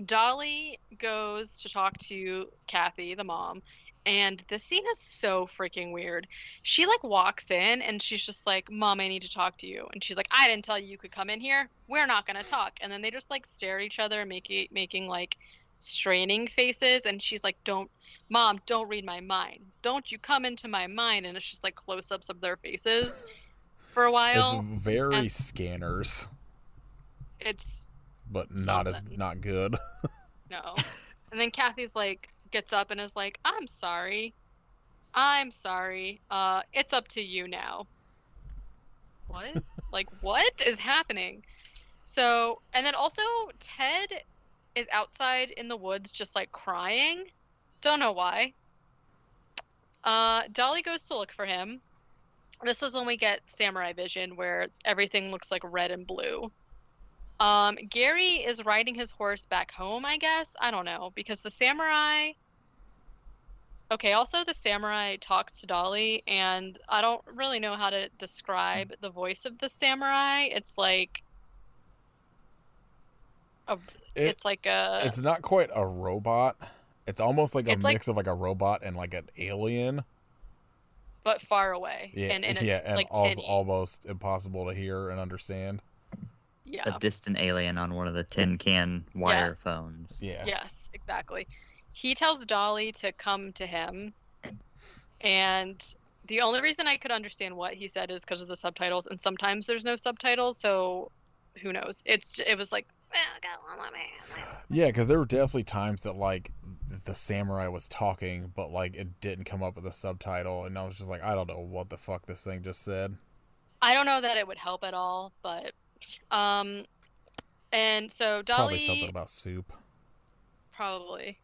Dolly goes to talk to Kathy, the mom, and this scene is so freaking weird. She like walks in and she's just like, Mom, I need to talk to you. And she's like, I didn't tell you could come in here. We're not gonna talk. And then they just like stare at each other, making like straining faces. And she's like, Mom, don't read my mind. Don't you come into my mind. And it's just like close-ups of their faces for a while. It's very Scanners. But not good. No. And then Kathy's like gets up and is like, I'm sorry. It's up to you now. What? Like, what is happening? So, and then also Ted is outside in the woods just like crying. Don't know why. Dolly goes to look for him. This is when we get Samurai Vision, where everything looks like red and blue. Gary is riding his horse back home, I guess. I don't know, because the samurai... Okay, also the samurai talks to Dolly, and I don't really know how to describe the voice of the samurai. It's like... It's not quite a robot. It's almost like a mix of like a robot and like an alien. But far away. Yeah, and like almost impossible to hear and understand. Yeah. A distant alien on one of the tin can wire phones. Yeah. Yes, exactly. He tells Dolly to come to him, and the only reason I could understand what he said is because of the subtitles, and sometimes there's no subtitles, so who knows? It was like, yeah, because there were definitely times that like the samurai was talking, but like it didn't come up with a subtitle, and I was just like, I don't know what the fuck this thing just said. I don't know that it would help at all, but and so Dolly... Probably something about soup. Probably.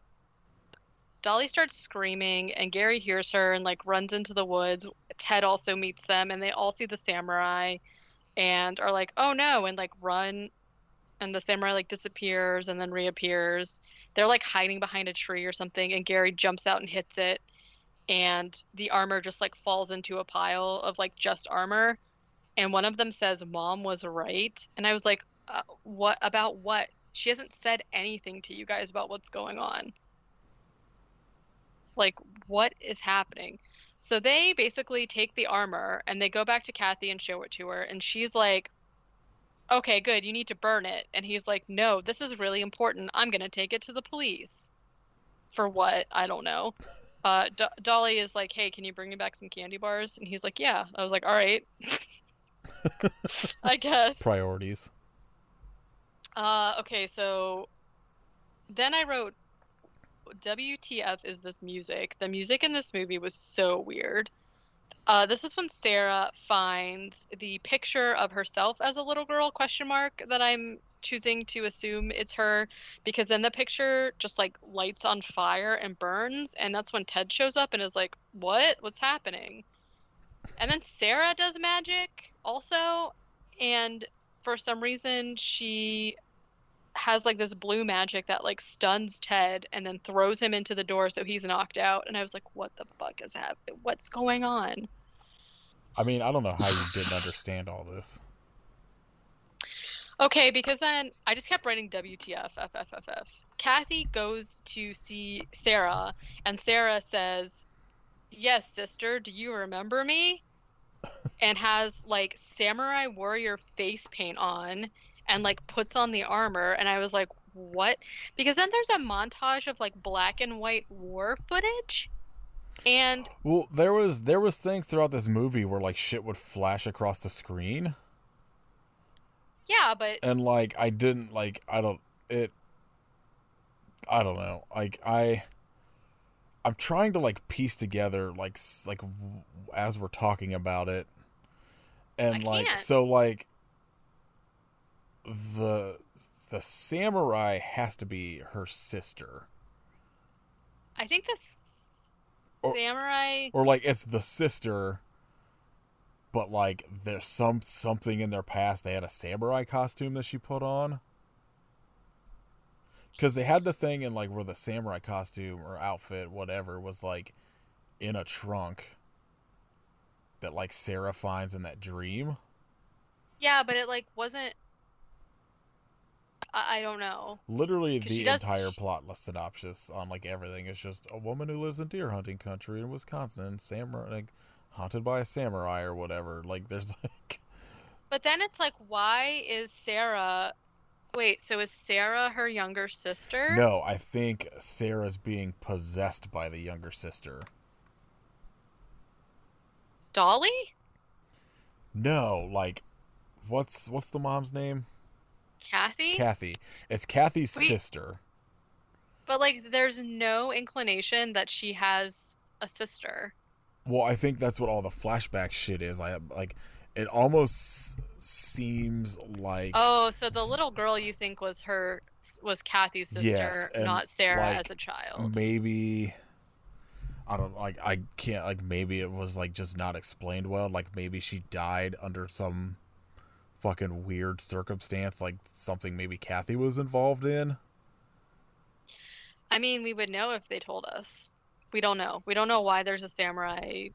Dolly starts screaming, and Gary hears her and like runs into the woods. Ted also meets them, and they all see the samurai and are like, oh no, and like run, and the samurai like disappears and then reappears. They're like hiding behind a tree or something, and Gary jumps out and hits it, and the armor just like falls into a pile of like just armor. And one of them says, Mom was right. And I was like, what about what? She hasn't said anything to you guys about what's going on. Like, what is happening? So they basically take the armor and they go back to Kathy and show it to her. And she's like, okay, good. You need to burn it. And he's like, no, this is really important. I'm going to take it to the police. For what? I don't know. Dolly is like, hey, can you bring me back some candy bars? And he's like, yeah. I was like, all right. I guess. Priorities. Okay, so then I wrote, WTF is this music? The music in this movie was so weird. This is when Sarah finds the picture of herself as a little girl, ? That I'm choosing to assume it's her, because then the picture just like lights on fire and burns, and that's when Ted shows up and is like, what's happening? And then Sarah does magic also, and for some reason she has like this blue magic that like stuns Ted and then throws him into the door so he's knocked out. And I was like, what the fuck is happening? What's going on? I mean, I don't know how you didn't understand all this. Okay, because then I just kept writing WTF, FFFF. Kathy goes to see Sarah, and Sarah says, yes, sister, do you remember me? And has like samurai warrior face paint on and like puts on the armor, and I was like, what? Because then there's a montage of like black and white war footage, and well, there was things throughout this movie where like shit would flash across the screen. Yeah, but and like I don't I don't know. I'm trying to like piece together as we're talking about it, and I can't. so like the samurai has to be her sister. I think the Or- samurai. Or like it's the sister, but like there's something in their past. They had a samurai costume that she put on. Because they had the thing in like where the samurai costume or outfit, whatever, was like in a trunk that like Sarah finds in that dream. Yeah, but it like wasn't. I don't know. Literally 'Cause the she does- entire plot synopsis on like everything is just a woman who lives in deer hunting country in Wisconsin, samurai, like haunted by a samurai or whatever. Like there's like But then it's like, why is Sarah? Wait, so is Sarah her younger sister? no, I think Sarah's being possessed by the younger sister. Dolly? No, like what's the mom's name? Kathy? Kathy. It's Kathy's Wait. sister. But like, there's no inclination that she has a sister. Well, I think that's what all the flashback shit is. It almost seems like Oh, so the little girl you think was Kathy's sister, Yes, and, not Sarah like, as a child. maybe I don't like I can't like maybe it was like just not explained well. Like maybe she died under some fucking weird circumstance, like something maybe Kathy was involved in. I mean, we would know if they told us. We don't know. We don't know why there's a samurai.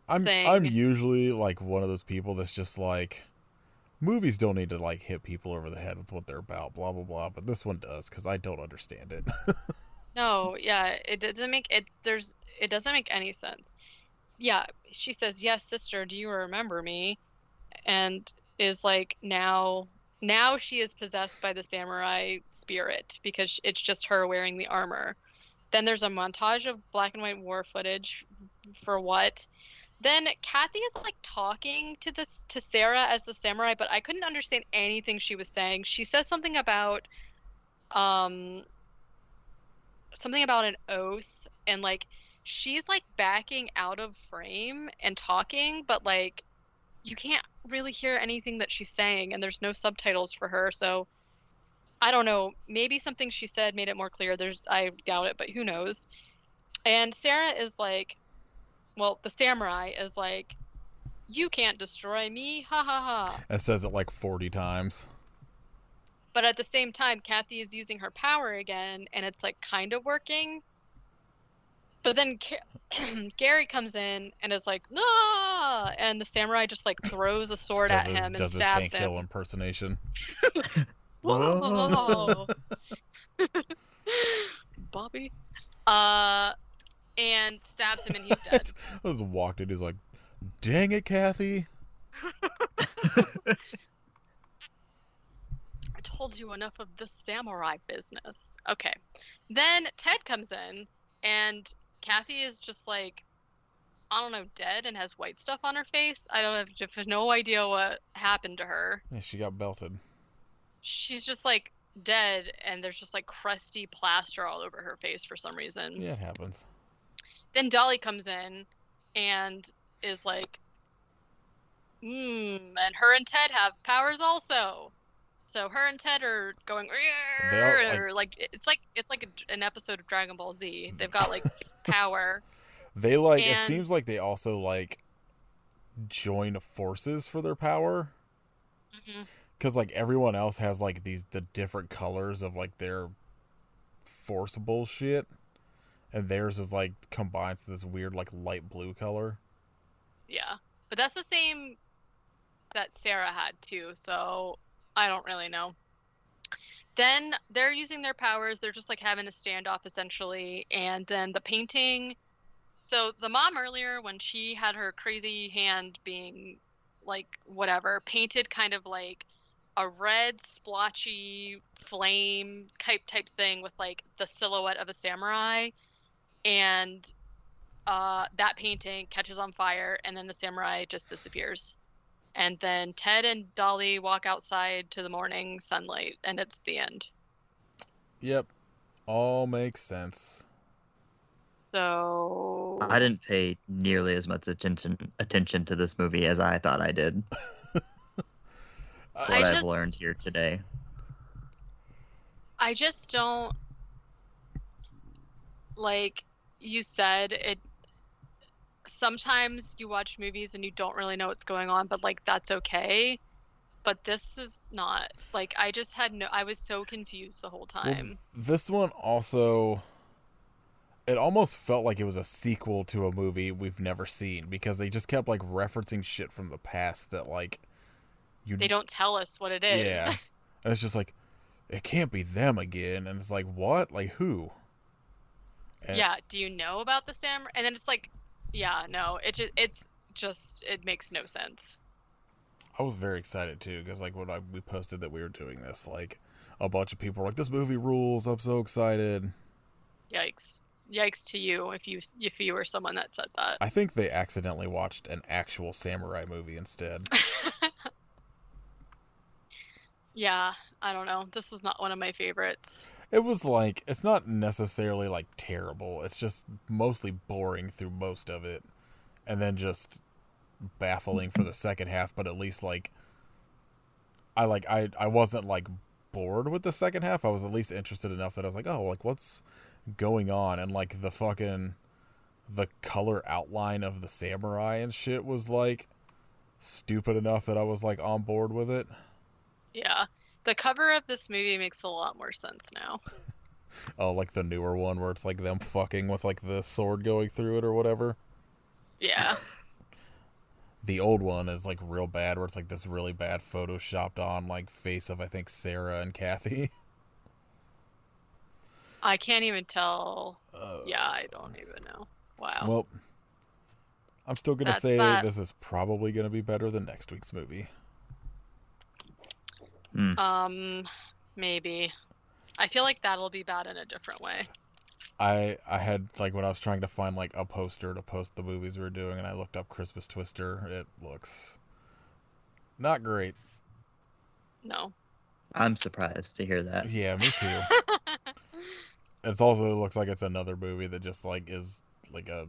I'm thing. usually like one of those people that's just like movies don't need to like hit people over the head with what they're about, blah blah blah, but this one does because I don't understand it. No, yeah, it doesn't make it doesn't make any sense. Yeah, she says, "Yes, sister, do you remember me?" And is like now she is possessed by the samurai spirit because it's just her wearing the armor. Then there's a montage of black and white war footage for what? Then Kathy is like talking to Sarah as the samurai, but I couldn't understand anything she was saying. She says something about an oath, and like she's like backing out of frame and talking, but like you can't really hear anything that she's saying, and there's no subtitles for her, so I don't know. Maybe something she said made it more clear. I doubt it, but who knows? And Sarah is like, well, the samurai is like, "You can't destroy me, ha ha ha." It says it like 40 times. But at the same time, Kathy is using her power again, and it's like kind of working. But then Gary comes in and is like, "No!" And the samurai just like throws a sword at him and Does his stabs Hank Hill him. impersonation. Whoa, Bobby. And stabs him and he's dead. I just walked in, he's like, "Dang it, Kathy." I told you enough of the samurai business. Okay. Then Ted comes in and Kathy is just like, I don't know, dead and has white stuff on her face. I have no idea what happened to her. Yeah, she got belted. She's just like dead and there's just like crusty plaster all over her face for some reason. Yeah, it happens. Then Dolly comes in and is like, and her and Ted have powers also. So her and Ted are going, it's like an episode of Dragon Ball Z. They've got like power. They like, it And- seems like they also like join forces for their power. Mhm. Because like everyone else has like the different colors of like their force bullshit. And theirs is like combines to this weird like light blue color. Yeah, but that's the same that Sarah had too, so I don't really know. Then they're using their powers. They're just like having a standoff essentially, and then the painting. So the mom earlier, when she had her crazy hand being like whatever, painted kind of like a red splotchy flame type thing with like the silhouette of a samurai, and that painting catches on fire, and then the samurai just disappears. And then Ted and Dolly walk outside to the morning sunlight, and it's the end. Yep. All makes sense. So I didn't pay nearly as much attention to this movie as I thought I did. That's what I've learned here today. I just don't, like you said, it. Sometimes you watch movies and you don't really know what's going on, but like that's okay. But this is not, like, I just had no, I was so confused the whole time. Well, this one also, it almost felt like it was a sequel to a movie we've never seen, because they just kept like referencing shit from the past that like they don't tell us what it is. Yeah. And it's just like, it can't be them again. And it's like, what? Like, who? And yeah, do you know about the samurai? And then it's like, yeah, no, it's just it makes no sense. I was very excited too, because like when we posted that we were doing this, like a bunch of people were like, "This movie rules! I'm so excited!" Yikes! Yikes to you if you were someone that said that. I think they accidentally watched an actual samurai movie instead. Yeah, I don't know. This is not one of my favorites. It was like, it's not necessarily like terrible. It's just mostly boring through most of it, and then just baffling for the second half. But at least like I wasn't like bored with the second half. I was at least interested enough that I was like, oh, like what's going on? And like the color outline of the samurai and shit was like stupid enough that I was like on board with it. Yeah. The cover of this movie makes a lot more sense now. Oh, like the newer one where it's like them fucking with like the sword going through it or whatever. Yeah. The old one is like real bad, where it's like this really bad photoshopped on like face of I think Sarah and Kathy. I can't even tell. Yeah, I don't even know. Wow. Well, I'm still gonna say this is probably gonna be better than next week's movie. Maybe. I feel like that'll be bad in a different way. I had like when I was trying to find like a poster to post the movies we were doing, and I looked up Christmas Twister. It looks not great. No. I'm surprised to hear that. Yeah, me too. It also looks like it's another movie that just like is like a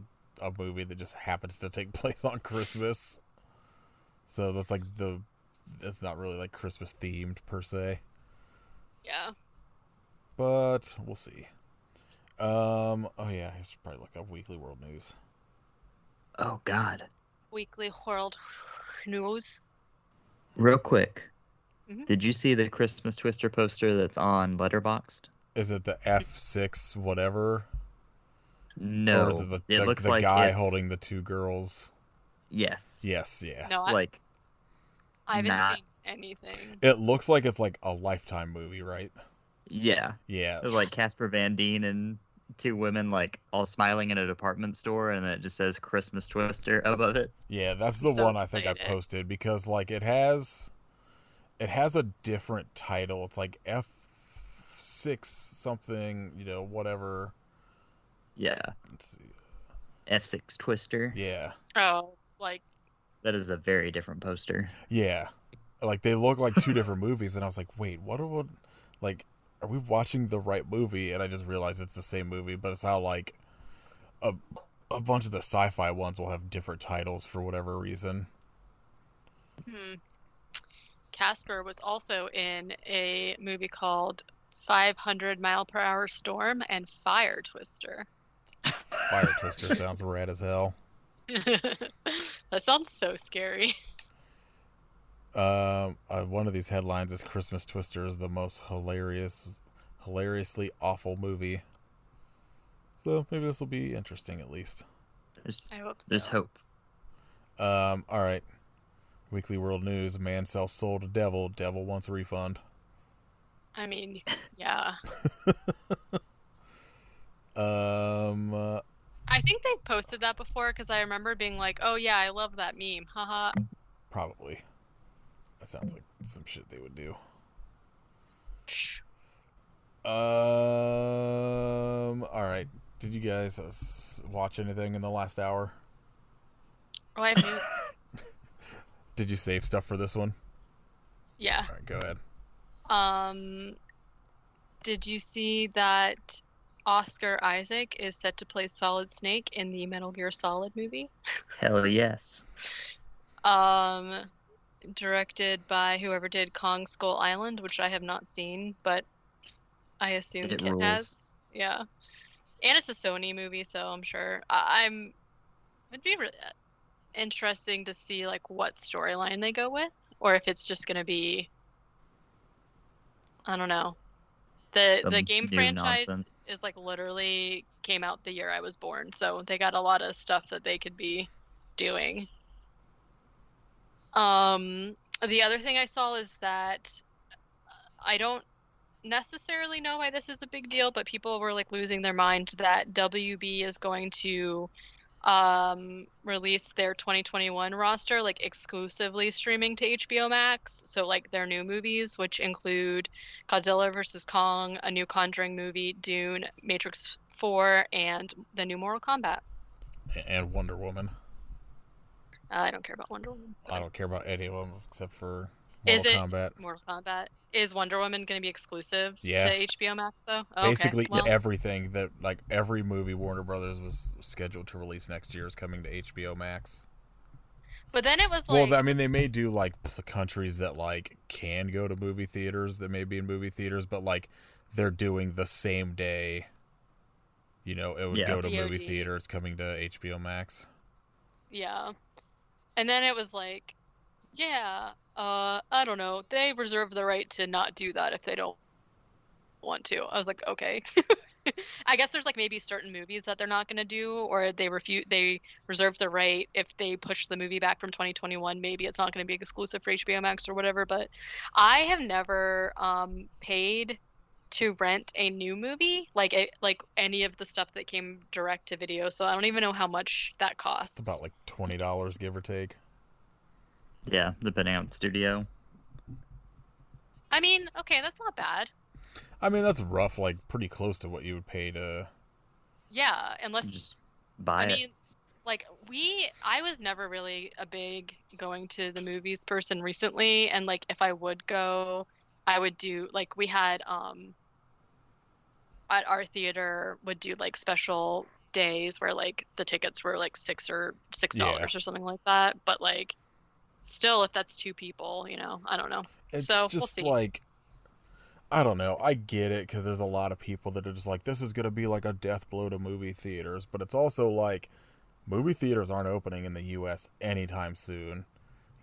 movie that just happens to take place on Christmas. So that's like it's not really like Christmas themed per se. Yeah. But we'll see. Oh yeah, I should probably look up Weekly World News. Oh God. Weekly World News. Real quick. Mm-hmm. Did you see the Christmas Twister poster that's on Letterboxd? Is it the F6 whatever? No. Or is it it looks the like guy holding the two girls? Yes. Yes, yeah. No, I haven't seen anything. It looks like it's like a Lifetime movie, right? Yeah. Yeah. It's like Casper Van Dien and two women like all smiling in a department store, and then it just says Christmas Twister above it. Yeah, that's the one I think I posted, because like it has a different title. It's like F6 something, whatever. Yeah. Let's see. F6 Twister. Yeah. Oh, like that is a very different poster. Yeah. Like they look like two different movies, and I was like, wait, what like are we watching the right movie? And I just realized it's the same movie, but it's how like a bunch of the sci-fi ones will have different titles for whatever reason. Casper was also in a movie called 500 Mile Per Hour Storm and Fire Twister. Fire Twister sounds rad as hell. That sounds so scary. One of these headlines is Christmas Twister is the most hilariously awful movie. So maybe this will be interesting at least. I hope so. There's hope. All right. Weekly World News: man sells soul to devil. Devil wants a refund. I mean, yeah. I think they've posted that before, because I remember being like, "Oh yeah, I love that meme." Haha. Probably. That sounds like some shit they would do. All right. Did you guys watch anything in the last hour? Oh, I have Did you save stuff for this one? Yeah. All right, go ahead. Did you see that Oscar Isaac is set to play Solid Snake in the Metal Gear Solid movie. Hell yes. Directed by whoever did Kong Skull Island, which I have not seen, but I assume It Kit rules. has. Yeah. And it's a Sony movie, so I'm sure. It'd be interesting to see like what storyline they go with, or if it's just gonna be, I don't know. The Some game new franchise nonsense. is like literally came out the year I was born, so they got a lot of stuff that they could be doing. The other thing I saw is that I don't necessarily know why this is a big deal, but people were like losing their mind that WB is going to release their 2021 roster like exclusively streaming to HBO Max. So like their new movies, which include Godzilla vs. Kong, a new Conjuring movie, Dune, Matrix 4, and the new Mortal Kombat. And Wonder Woman. I don't care about Wonder Woman. I don't care about any of them except for Is Mortal it Kombat. Mortal Kombat? Is Wonder Woman going to be exclusive Yeah. to HBO Max though? Oh, Basically, okay. Well, everything that, like, every movie Warner Brothers was scheduled to release next year is coming to HBO Max. but then it was like, Well, I mean, they may do, like, the countries that, like, can go to movie theaters that may be in movie theaters, but, like, they're doing the same day. You know, it would Yeah. go to movie VOD. theater. It's coming to HBO Max. yeah. And then it was like, yeah, I don't know. They reserve the right to not do that if they don't want to. I was like, okay. I guess there's like maybe certain movies that they're not going to do, or they reserve the right if they push the movie back from 2021, maybe it's not going to be exclusive for HBO Max or whatever. But I have never paid to rent a new movie, like any of the stuff that came direct to video, so I don't even know how much that costs. It's about, like, $20, give or take. Yeah, depending on the studio. I mean, okay, that's not bad. I mean, that's rough, like, pretty close to what you would pay to... Yeah, unless Just buy I it. mean, like I was never really a big going to the movies person recently, and like if I would go, I would do like we had at our theater would do like special days where like the tickets were like $6 or Yeah. or something like that. But like still, if that's two people, you know, I don't know. It's So, we'll just see. like, I don't know. I get it because there's a lot of people that are just like, this is going to be like a death blow to movie theaters. But it's also like, movie theaters aren't opening in the U.S. anytime soon.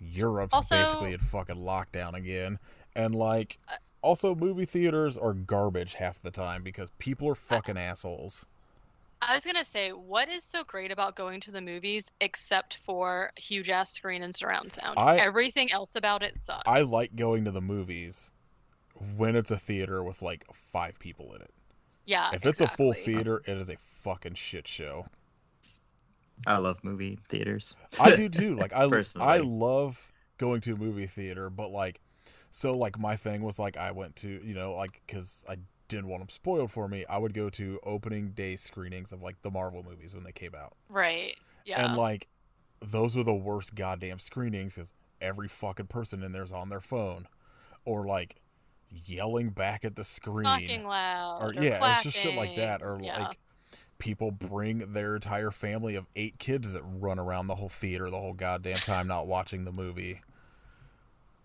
Europe's Also- basically in fucking lockdown again. And like, also movie theaters are garbage half the time because people are fucking assholes. I was gonna say, what is so great about going to the movies except for huge ass screen and surround sound? Everything else about it sucks. I like going to the movies when it's a theater with like 5 people in it. Yeah. If it's a full exactly. theater, it is a fucking shit show. I love movie theaters. I do too. Like I Personally. love going to a movie theater, but like, so like my thing was like I went to, you know, like because I didn't want them spoiled for me, I would go to opening day screenings of like the Marvel movies when they came out. Right. Yeah. And like, those were the worst goddamn screenings because every fucking person in there's on their phone, or like yelling back at the screen, talking loud. or Or yeah, it's just shit like clapping. that, or Yeah. like people bring their entire family of 8 kids that run around the whole theater the whole goddamn time not watching the movie.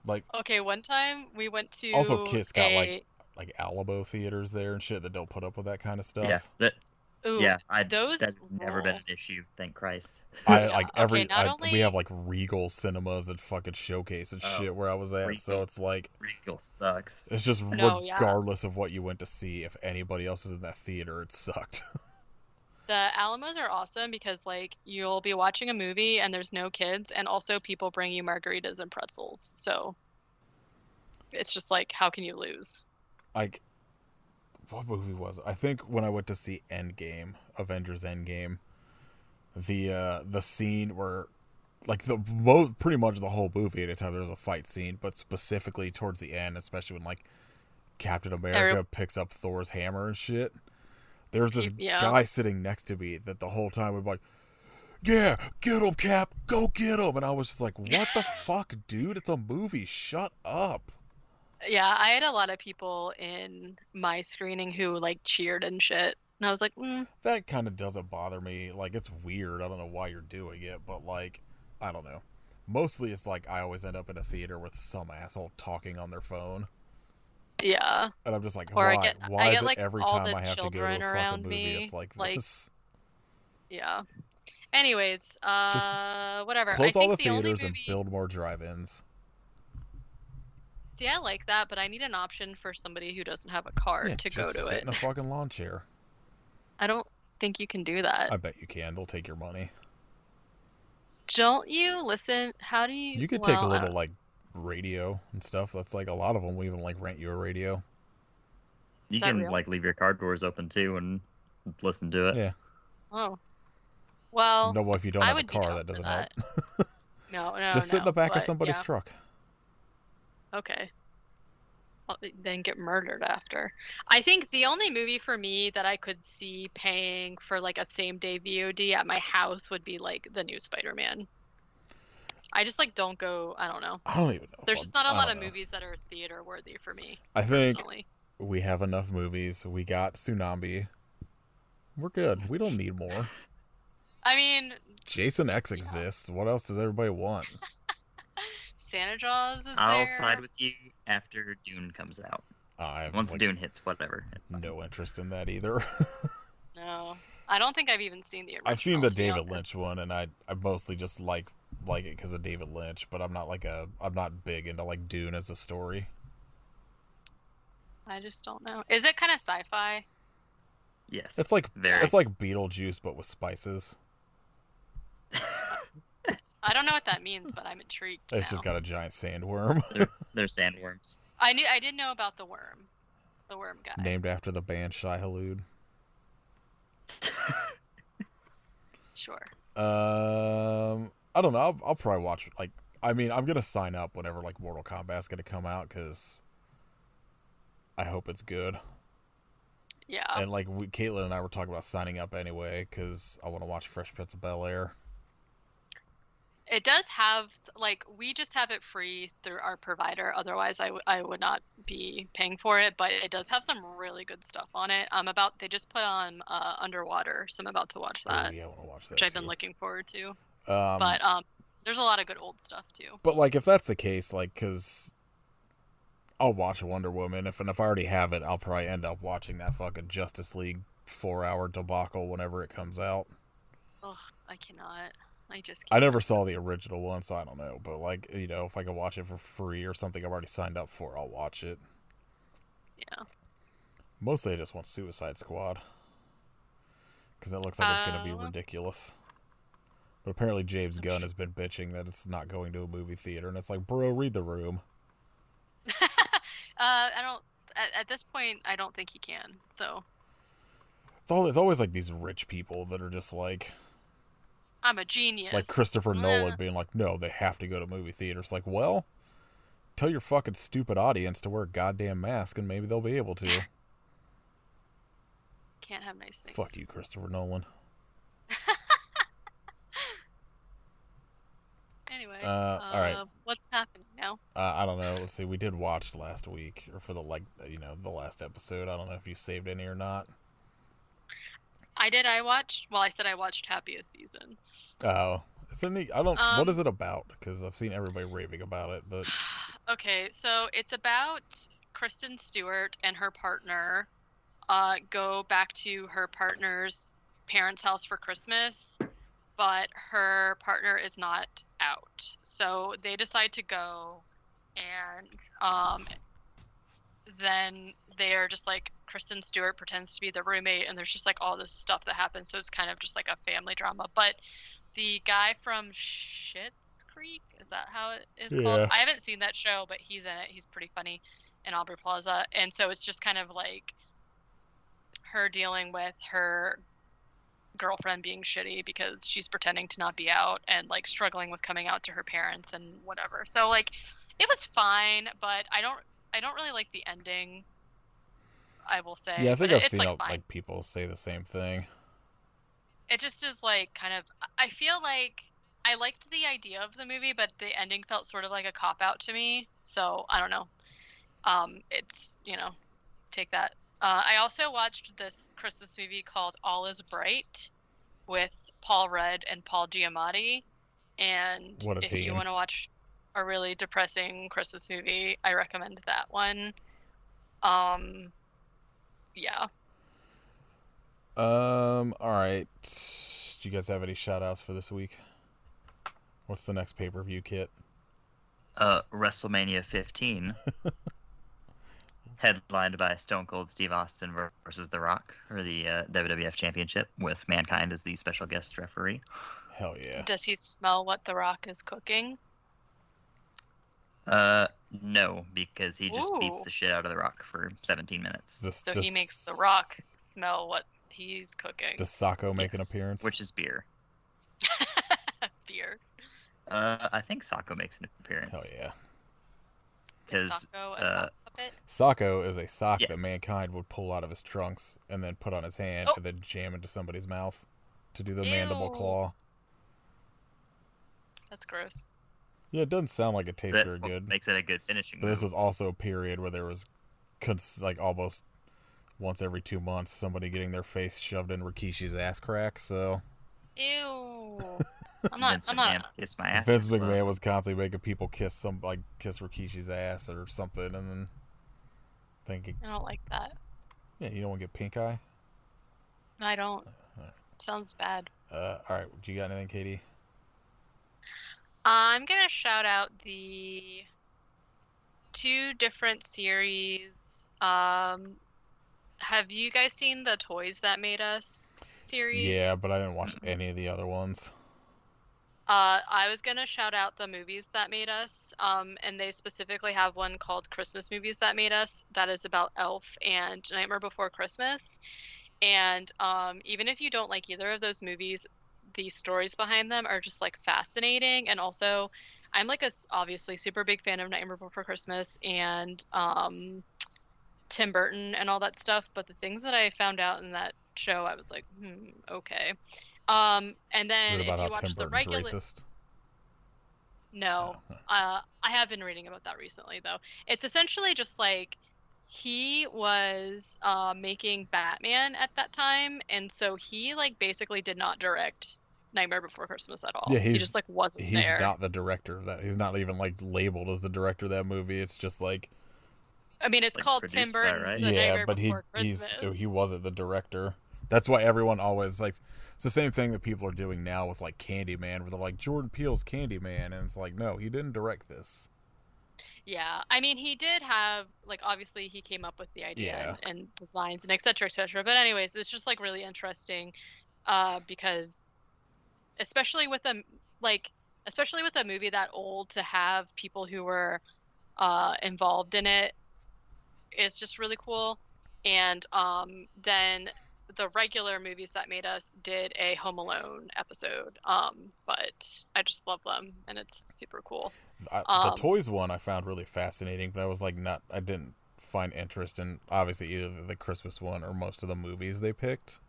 Like, Okay, one time we went to also kids got a... like Alamo theaters there and shit that don't put up with that kind of stuff. Yeah, Ooh, those that's never been rule. an issue, thank Christ. I Yeah, like okay, not we only- have like Regal cinemas and fucking Showcase and Oh, shit where I was at, so Regal. it's like Regal sucks. it's just No, yeah. regardless of what you went to see, if anybody else was in that theater, it sucked. The Alamos are awesome because like you'll be watching a movie and there's no kids, and also people bring you margaritas and pretzels. So it's just like, how can you lose? Like, what movie was it? I think when I went to see Avengers Endgame, the scene where, like, pretty much the whole movie, anytime there's a fight scene, but specifically towards the end, especially when like Captain America picks up Thor's hammer and shit. There's this Yeah. guy sitting next to me that the whole time would be like, "Yeah, get him, Cap, go get him," and I was just like, "What the fuck, dude? It's a movie. Shut up." Yeah, I had a lot of people in my screening who like cheered and shit. And I was like, That kind of doesn't bother me. Like, it's weird. I don't know why you're doing it, but, like, I don't know. Mostly it's like I always end up in a theater with some asshole talking on their phone. yeah. And I'm just like, Or why? Why I is get it like every all time the I have to go to a children fucking around movie, me. it's like Like, this? yeah. Anyways, whatever. I Close all think the the only theaters and movie. build more drive-ins. See, I like that, but I need an option for somebody who doesn't have a car Yeah, to just go to sit it. in a fucking lawn chair. I don't think you can do that. I bet you can. They'll take your money. Don't you listen? How do you? You could well, take a I little, don't- like, radio and stuff. That's like a lot of them will even, like, rent you a radio. You Is that can real? like leave your car doors open too and listen to it. Yeah. Oh. Well, No, well, if you don't I have a would be car, down that for doesn't that. help. No, Just sit in the back of but, somebody's yeah. truck. Okay. Well, then get murdered after. I think the only movie for me that I could see paying for like a same day VOD at my house would be like the new Spider-Man. I just like don't go. I don't know. I don't even know. There's if just not a I lot don't of know. movies that are theater worthy for me. I think Personally. we have enough movies. We got Tsunami. We're good. We don't need more. I mean, Jason X exists. What else does everybody want? Santa Jaws is I'll there. side with you after Dune comes out. I have Once like, Dune hits, whatever. It's fine. no interest in that either. No, I don't think I've even seen the original. I've seen the to be David honest. Lynch one, and I mostly just like it because of David Lynch. But I'm not big into like Dune as a story. I just don't know. Is it kind of sci-fi? Yes. It's like very. it's like Beetlejuice but with spices. I don't know what that means, but I'm intrigued. It's now. just got a giant sandworm They're sandworms. I did know about the worm guy. named after the band Shai Hulud. Sure. I don't know. I'll probably watch like. I mean, I'm gonna sign up whenever like Mortal Kombat's gonna come out because I hope it's good. Yeah. And like Caitlin and I were talking about signing up anyway because I want to watch Fresh Prince of Bel-Air. It does have like we just have it free through our provider. Otherwise, I would not be paying for it. But it does have some really good stuff on it. They just put on Underwater, so I'm about to watch that, Oh yeah, I want to watch that. which I've too. been looking forward to. Um, But there's a lot of good old stuff too. But like, if that's the case, like, because I'll watch Wonder Woman. If I already have it, I'll probably end up watching that fucking Justice League 4-hour debacle whenever it comes out. Ugh, I cannot. I just I can't. never saw the original one, so I don't know. But like, you know, if I can watch it for free or something I've already signed up for, I'll watch it. Yeah. Mostly, I just want Suicide Squad because it looks like it's going to be ridiculous. But apparently, James Gunn has been bitching that it's not going to a movie theater, and it's like, bro, read the room. I don't. At this point, I don't think he can. So It's always like these rich people that are just like I'm a genius. like Christopher Nolan being like, no, they have to go to movie theaters. Like, well, tell your fucking stupid audience to wear a goddamn mask, and maybe they'll be able to. Can't have nice things. Fuck you, Christopher Nolan. Anyway, all right. What's happening now? I don't know. Let's see. We did watch last week, or for the the last episode. I don't know if you saved any or not. I did. I said I watched Happiest Season. Oh, I don't. What is it about? Because I've seen everybody raving about it, but Okay, so it's about Kristen Stewart and her partner go back to her partner's parents' house for Christmas, but her partner is not out. So they decide to go, and then they're just like, Kristen Stewart pretends to be the roommate, and there's just like all this stuff that happens. So it's kind of just like a family drama. But the guy from Schitt's Creek, is that how it is called? Yeah. I haven't seen that show, but he's in it. He's pretty funny in Aubrey Plaza. And so it's just kind of like her dealing with her girlfriend being shitty because she's pretending to not be out, and like struggling with coming out to her parents and whatever. So like it was fine, but I don't really like the ending, I will say. yeah, I think But I've it's seen like fine. like people say the same thing. It just is like kind of, I feel like I liked the idea of the movie, but the ending felt sort of like a cop out to me. So I don't know. It's, take that I also watched this Christmas movie called All Is Bright with Paul Rudd and Paul Giamatti. And What a if team. you want to watch a really depressing Christmas movie, I recommend that one. Yeah. All right. Do you guys have any shout-outs for this week? What's the next pay-per-view, Kit? WrestleMania 15. Headlined by Stone Cold Steve Austin versus The Rock for the WWF Championship, with Mankind as the special guest referee. Hell yeah. Does he smell what The Rock is cooking? No, because he just beats Ooh. the shit out of The Rock for 17 minutes. So he makes The Rock smell what he's cooking. Does Sacco make an Yes, appearance? which is beer. Beer. I think Sacco makes an appearance. Hell yeah. Is Sacco a sock puppet? Sacco is a sock that Yes. Mankind would pull out of his trunks and then put on his hand and then jam into somebody's mouth to do the mandible Ew. claw. That's gross. Yeah, it doesn't sound like it tastes That's very what good. makes it a good finishing But this move. was also a period where there was, like, almost once every 2 months, somebody getting their face shoved in Rikishi's ass crack, so... Ew. Vince McMahon kissed my ass. Vince as well. McMahon was constantly making people kiss Rikishi's ass or something, and then thinking, I don't like that. yeah, you don't want to get pink eye? I don't. Sounds bad. Alright, do you got anything, Katie? I'm gonna shout out the 2 different series. Have you guys seen the Toys That Made Us series? Yeah, but I didn't watch any of the other ones. I was gonna shout out the Movies That Made Us, and they specifically have one called Christmas Movies That Made Us that is about Elf and Nightmare Before Christmas. And even if you don't like either of those movies, the stories behind them are just like fascinating. And also, I'm like obviously super big fan of Nightmare Before Christmas and Tim Burton and all that stuff. But the things that I found out in that show, I was like, okay. And then Is it about if you how watch Tim the Burton's regular, racist? no, I have been reading about that recently though. It's essentially just like he was making Batman at that time, and so he like basically did not direct Nightmare Before Christmas at all. Yeah, he just like wasn't He's there. not the director of that. He's not even like labeled as the director of that movie. It's just like, I mean, it's like, called produced Tim by, Burton's right? The yeah, Nightmare but Before Christmas. he wasn't the director. That's why everyone always like. It's the same thing that people are doing now with like Candyman, where they're like Jordan Peele's Candyman, and it's like, no, he didn't direct this. Yeah, I mean, he did have like obviously he came up with the idea and designs and et cetera, et cetera. But anyways, it's just like really interesting because especially with a movie that old, to have people who were involved in it is just really cool. And then the regular Movies That Made Us did a Home Alone episode, but I just love them and it's super cool. The toys one I found really fascinating, but I was like, I didn't find interest in obviously either the Christmas one or most of the movies they picked.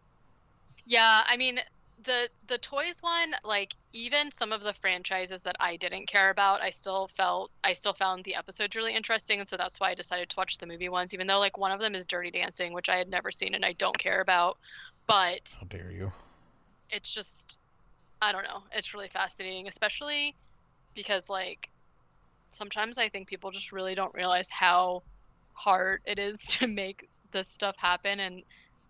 Yeah, I mean, the toys one, like even some of the franchises that I didn't care about, I still found the episodes really interesting, and so that's why I decided to watch the movie ones, even though like one of them is Dirty Dancing, which I had never seen and I don't care about. But How dare you? it's just, I don't know, it's really fascinating, especially because like sometimes I think people just really don't realize how hard it is to make this stuff happen, and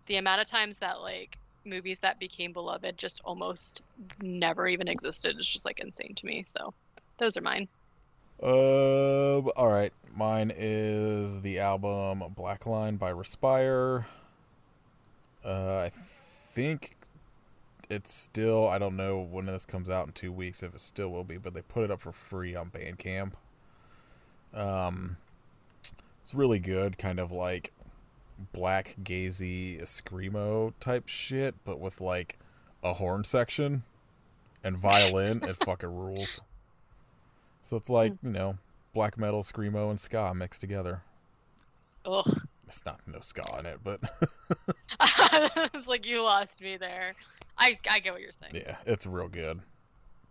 the amount of times that like movies that became beloved just almost never even existed is just like insane to me. So those are mine. All right, mine is the album Black Line by Respire. I think it's still, I don't know when this comes out in 2 weeks if it still will be, but they put it up for free on Bandcamp. It's really good, kind of like black gazy screamo type shit, but with like a horn section and violin. It fucking rules. So it's like, you know, black metal, screamo, and ska mixed together. Ugh. It's not no ska in it, but It's like you lost me there. I get what you're saying. yeah, it's real good.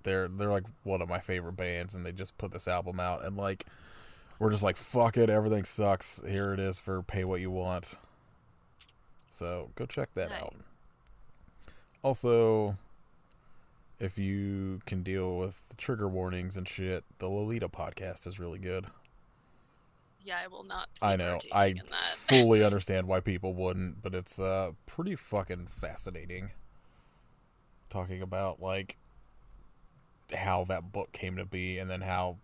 They're like one of my favorite bands, and they just put this album out, and like we're just like, fuck it, everything sucks. Here it is for pay what you want. So go check that out. Nice. Also, if you can deal with trigger warnings and shit, the Lolita podcast is really good. Yeah, I will not. I know. I fully understand why people wouldn't, but it's pretty fucking fascinating. Talking about like how that book came to be, and then how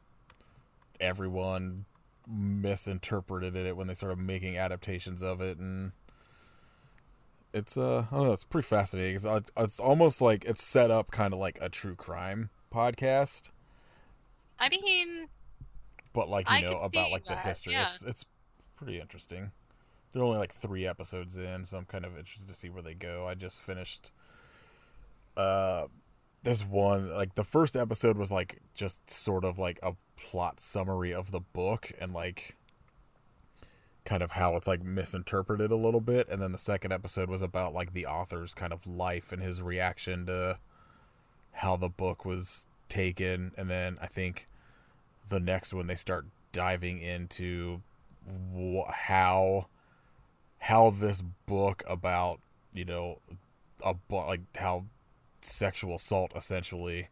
everyone misinterpreted it when they started making adaptations of it, and it's I don't know, it's pretty fascinating. It's almost like it's set up kind of like a true crime podcast. I mean, but like, you know, about like the history. Yeah. It's pretty interesting. They're only like 3 episodes in, so I'm kind of interested to see where they go. I just finished this one, like the first episode was like just sort of like a plot summary of the book and like kind of how it's like misinterpreted a little bit, and then the second episode was about like the author's kind of life and his reaction to how the book was taken, and then I think the next one they start diving into how this book about, you know, like how sexual assault essentially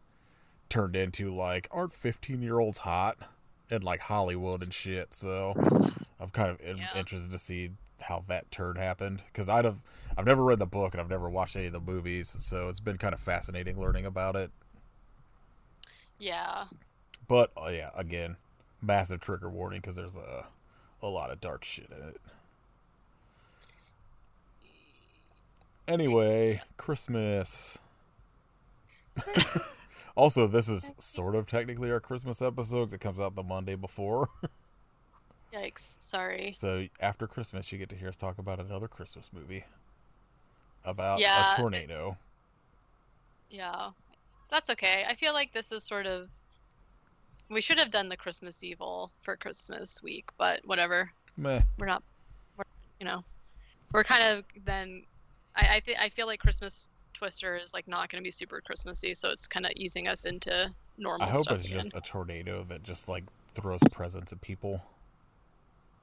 turned into like, aren't 15-year-olds hot in like Hollywood and shit. So I'm kind of interested to see how that turn happened, because I've never read the book and I've never watched any of the movies, so it's been kind of fascinating learning about it. Yeah. But yeah, again, massive trigger warning because there's a lot of dark shit in it. Anyway, Christmas. Also, this is sort of technically our Christmas episode because it comes out the Monday before. Yikes, sorry. So after Christmas, you get to hear us talk about another Christmas movie about a tornado. Yeah, that's okay. I feel like this is sort of... We should have done the Christmas Evil for Christmas week, but whatever. Meh. We're kind of then... I feel like Christmas Twister is like not going to be super Christmassy, so it's kind of easing us into normal stuff. I hope it's again. just a tornado that just like throws presents at people.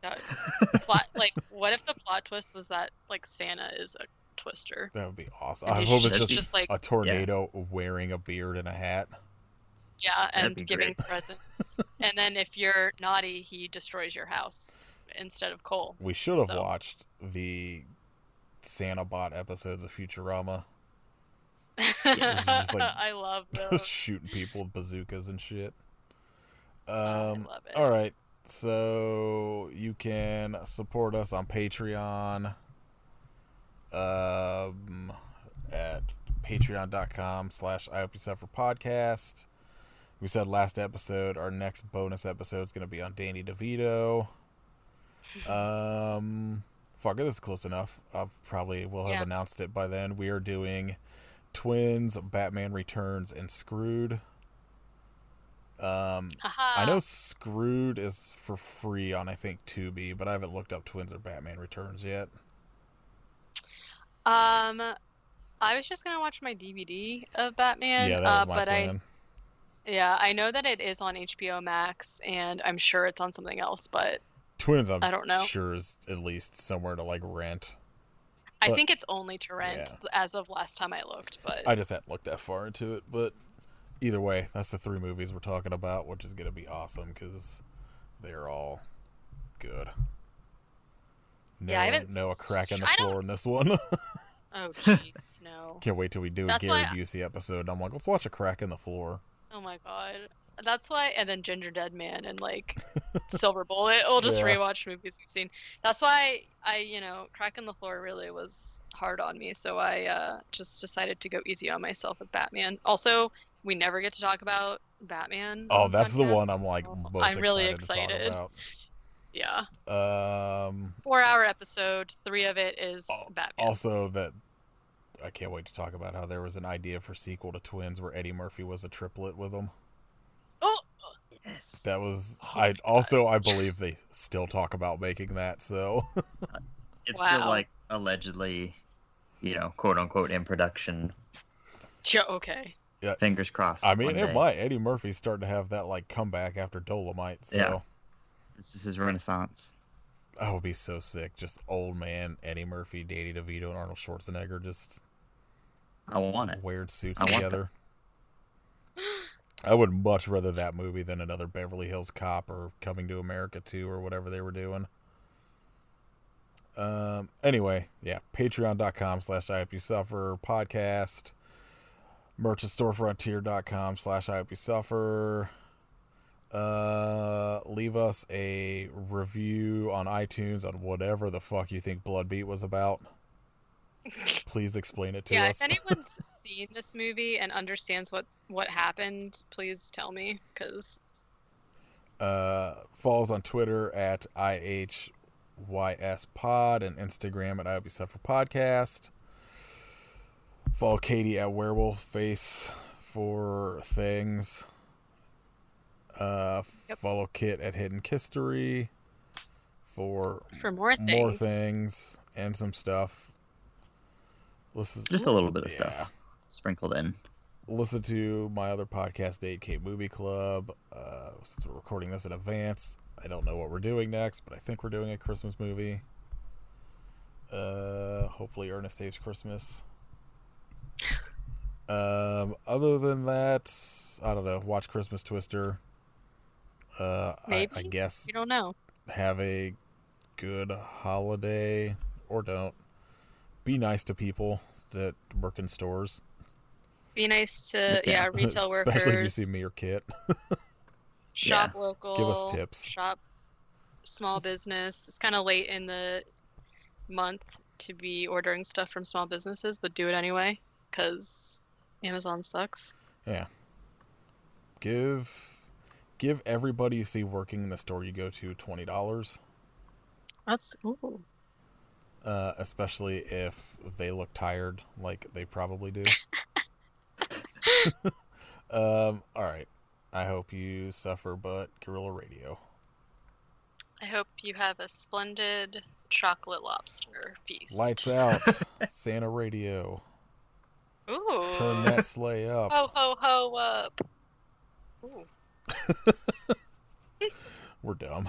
Like, what if the plot twist was that like Santa is a twister? That would be awesome. And I hope it's just like a tornado wearing a beard and a hat. Yeah, and giving presents. And then if you're naughty, he destroys your house instead of Cole. We should have watched the Santa bot episodes of Futurama. Just, like, I love those. Shooting people with bazookas and shit. I love it. All right, so you can support us on Patreon at patreon.com/IHopeYouSufferPodcast. We said last episode our next bonus episode is going to be on Danny DeVito. Fuck it, this is close enough. I probably will have announced it by then. We are doing Twins, Batman Returns, and Screwed. I know Screwed is for free on, I think, Tubi, but I haven't looked up Twins or Batman Returns yet. I was just gonna watch my DVD of Batman. Yeah, that was my plan. I know that it is on HBO Max, and I'm sure it's on something else, but Twins, I don't know. Sure is at least somewhere to like rent. I think it's only to rent as of last time I looked, but I just hadn't looked that far into it. But either way, that's the 3 movies we're talking about, which is gonna be awesome because they're all good. No, a crack in the floor in this one. Oh jeez, no. Can't wait till we do a Gary Busey episode. I'm like, let's watch a crack in the floor. Oh my god. That's why, and then Ginger Dead Man and like Silver Bullet. We'll just rewatch movies we've seen. That's why Crack in the Floor really was hard on me. So I just decided to go easy on myself with Batman. Also, we never get to talk about Batman. Oh, that's the one I'm like most really excited to talk about. Yeah. 4-hour episode. 3 of it is Batman. Also, that I can't wait to talk about how there was an idea for sequel to Twins where Eddie Murphy was a triplet with them. Oh, yes. That was. I believe they still talk about making that. So it's still like allegedly, quote unquote, in production. Okay. Yeah. Fingers crossed. I mean, it might. Eddie Murphy's starting to have that like comeback after Dolomite. So yeah. This is his renaissance. I would be so sick. Just old man Eddie Murphy, Danny DeVito, and Arnold Schwarzenegger just I want it. wearing suits I want together. I would much rather that movie than another Beverly Hills Cop or Coming to America 2 or whatever they were doing. Anyway, yeah, patreon.com/IHopeYouSuffer podcast, merch at storefrontier.com/IHopeYouSuffer. Leave us a review on iTunes on whatever the fuck you think Blood Beat was about. Please explain it to us. If anyone's seen this movie and understands what happened, please tell me, because Follow us on Twitter at IHYSPod and Instagram at IHopeYouSufferPodcast. Follow Katie at Werewolf Face for things. Follow Kit at Hidden History for more things and some stuff. Just a little bit of stuff sprinkled in. Listen to my other podcast, 8K Movie Club. Since we're recording this in advance, I don't know what we're doing next, but I think we're doing a Christmas movie. Hopefully Ernest Saves Christmas. Other than that, I don't know. Watch Christmas Twister. maybe. I guess. You don't know. Have a good holiday, or don't. Be nice to people that work in stores. Be nice to retail workers. Especially if you see me or Kit. Shop local. Give us tips. Shop small business. It's kind of late in the month to be ordering stuff from small businesses, but do it anyway because Amazon sucks. Yeah. Give everybody you see working in the store you go to $20. That's ooh. Especially if they look tired, like they probably do. All right. I hope you suffer, but Guerrilla Radio. I hope you have a splendid chocolate lobster feast. Lights out. Santa Radio. Ooh. Turn that sleigh up. Ho ho ho up. Ooh. We're dumb.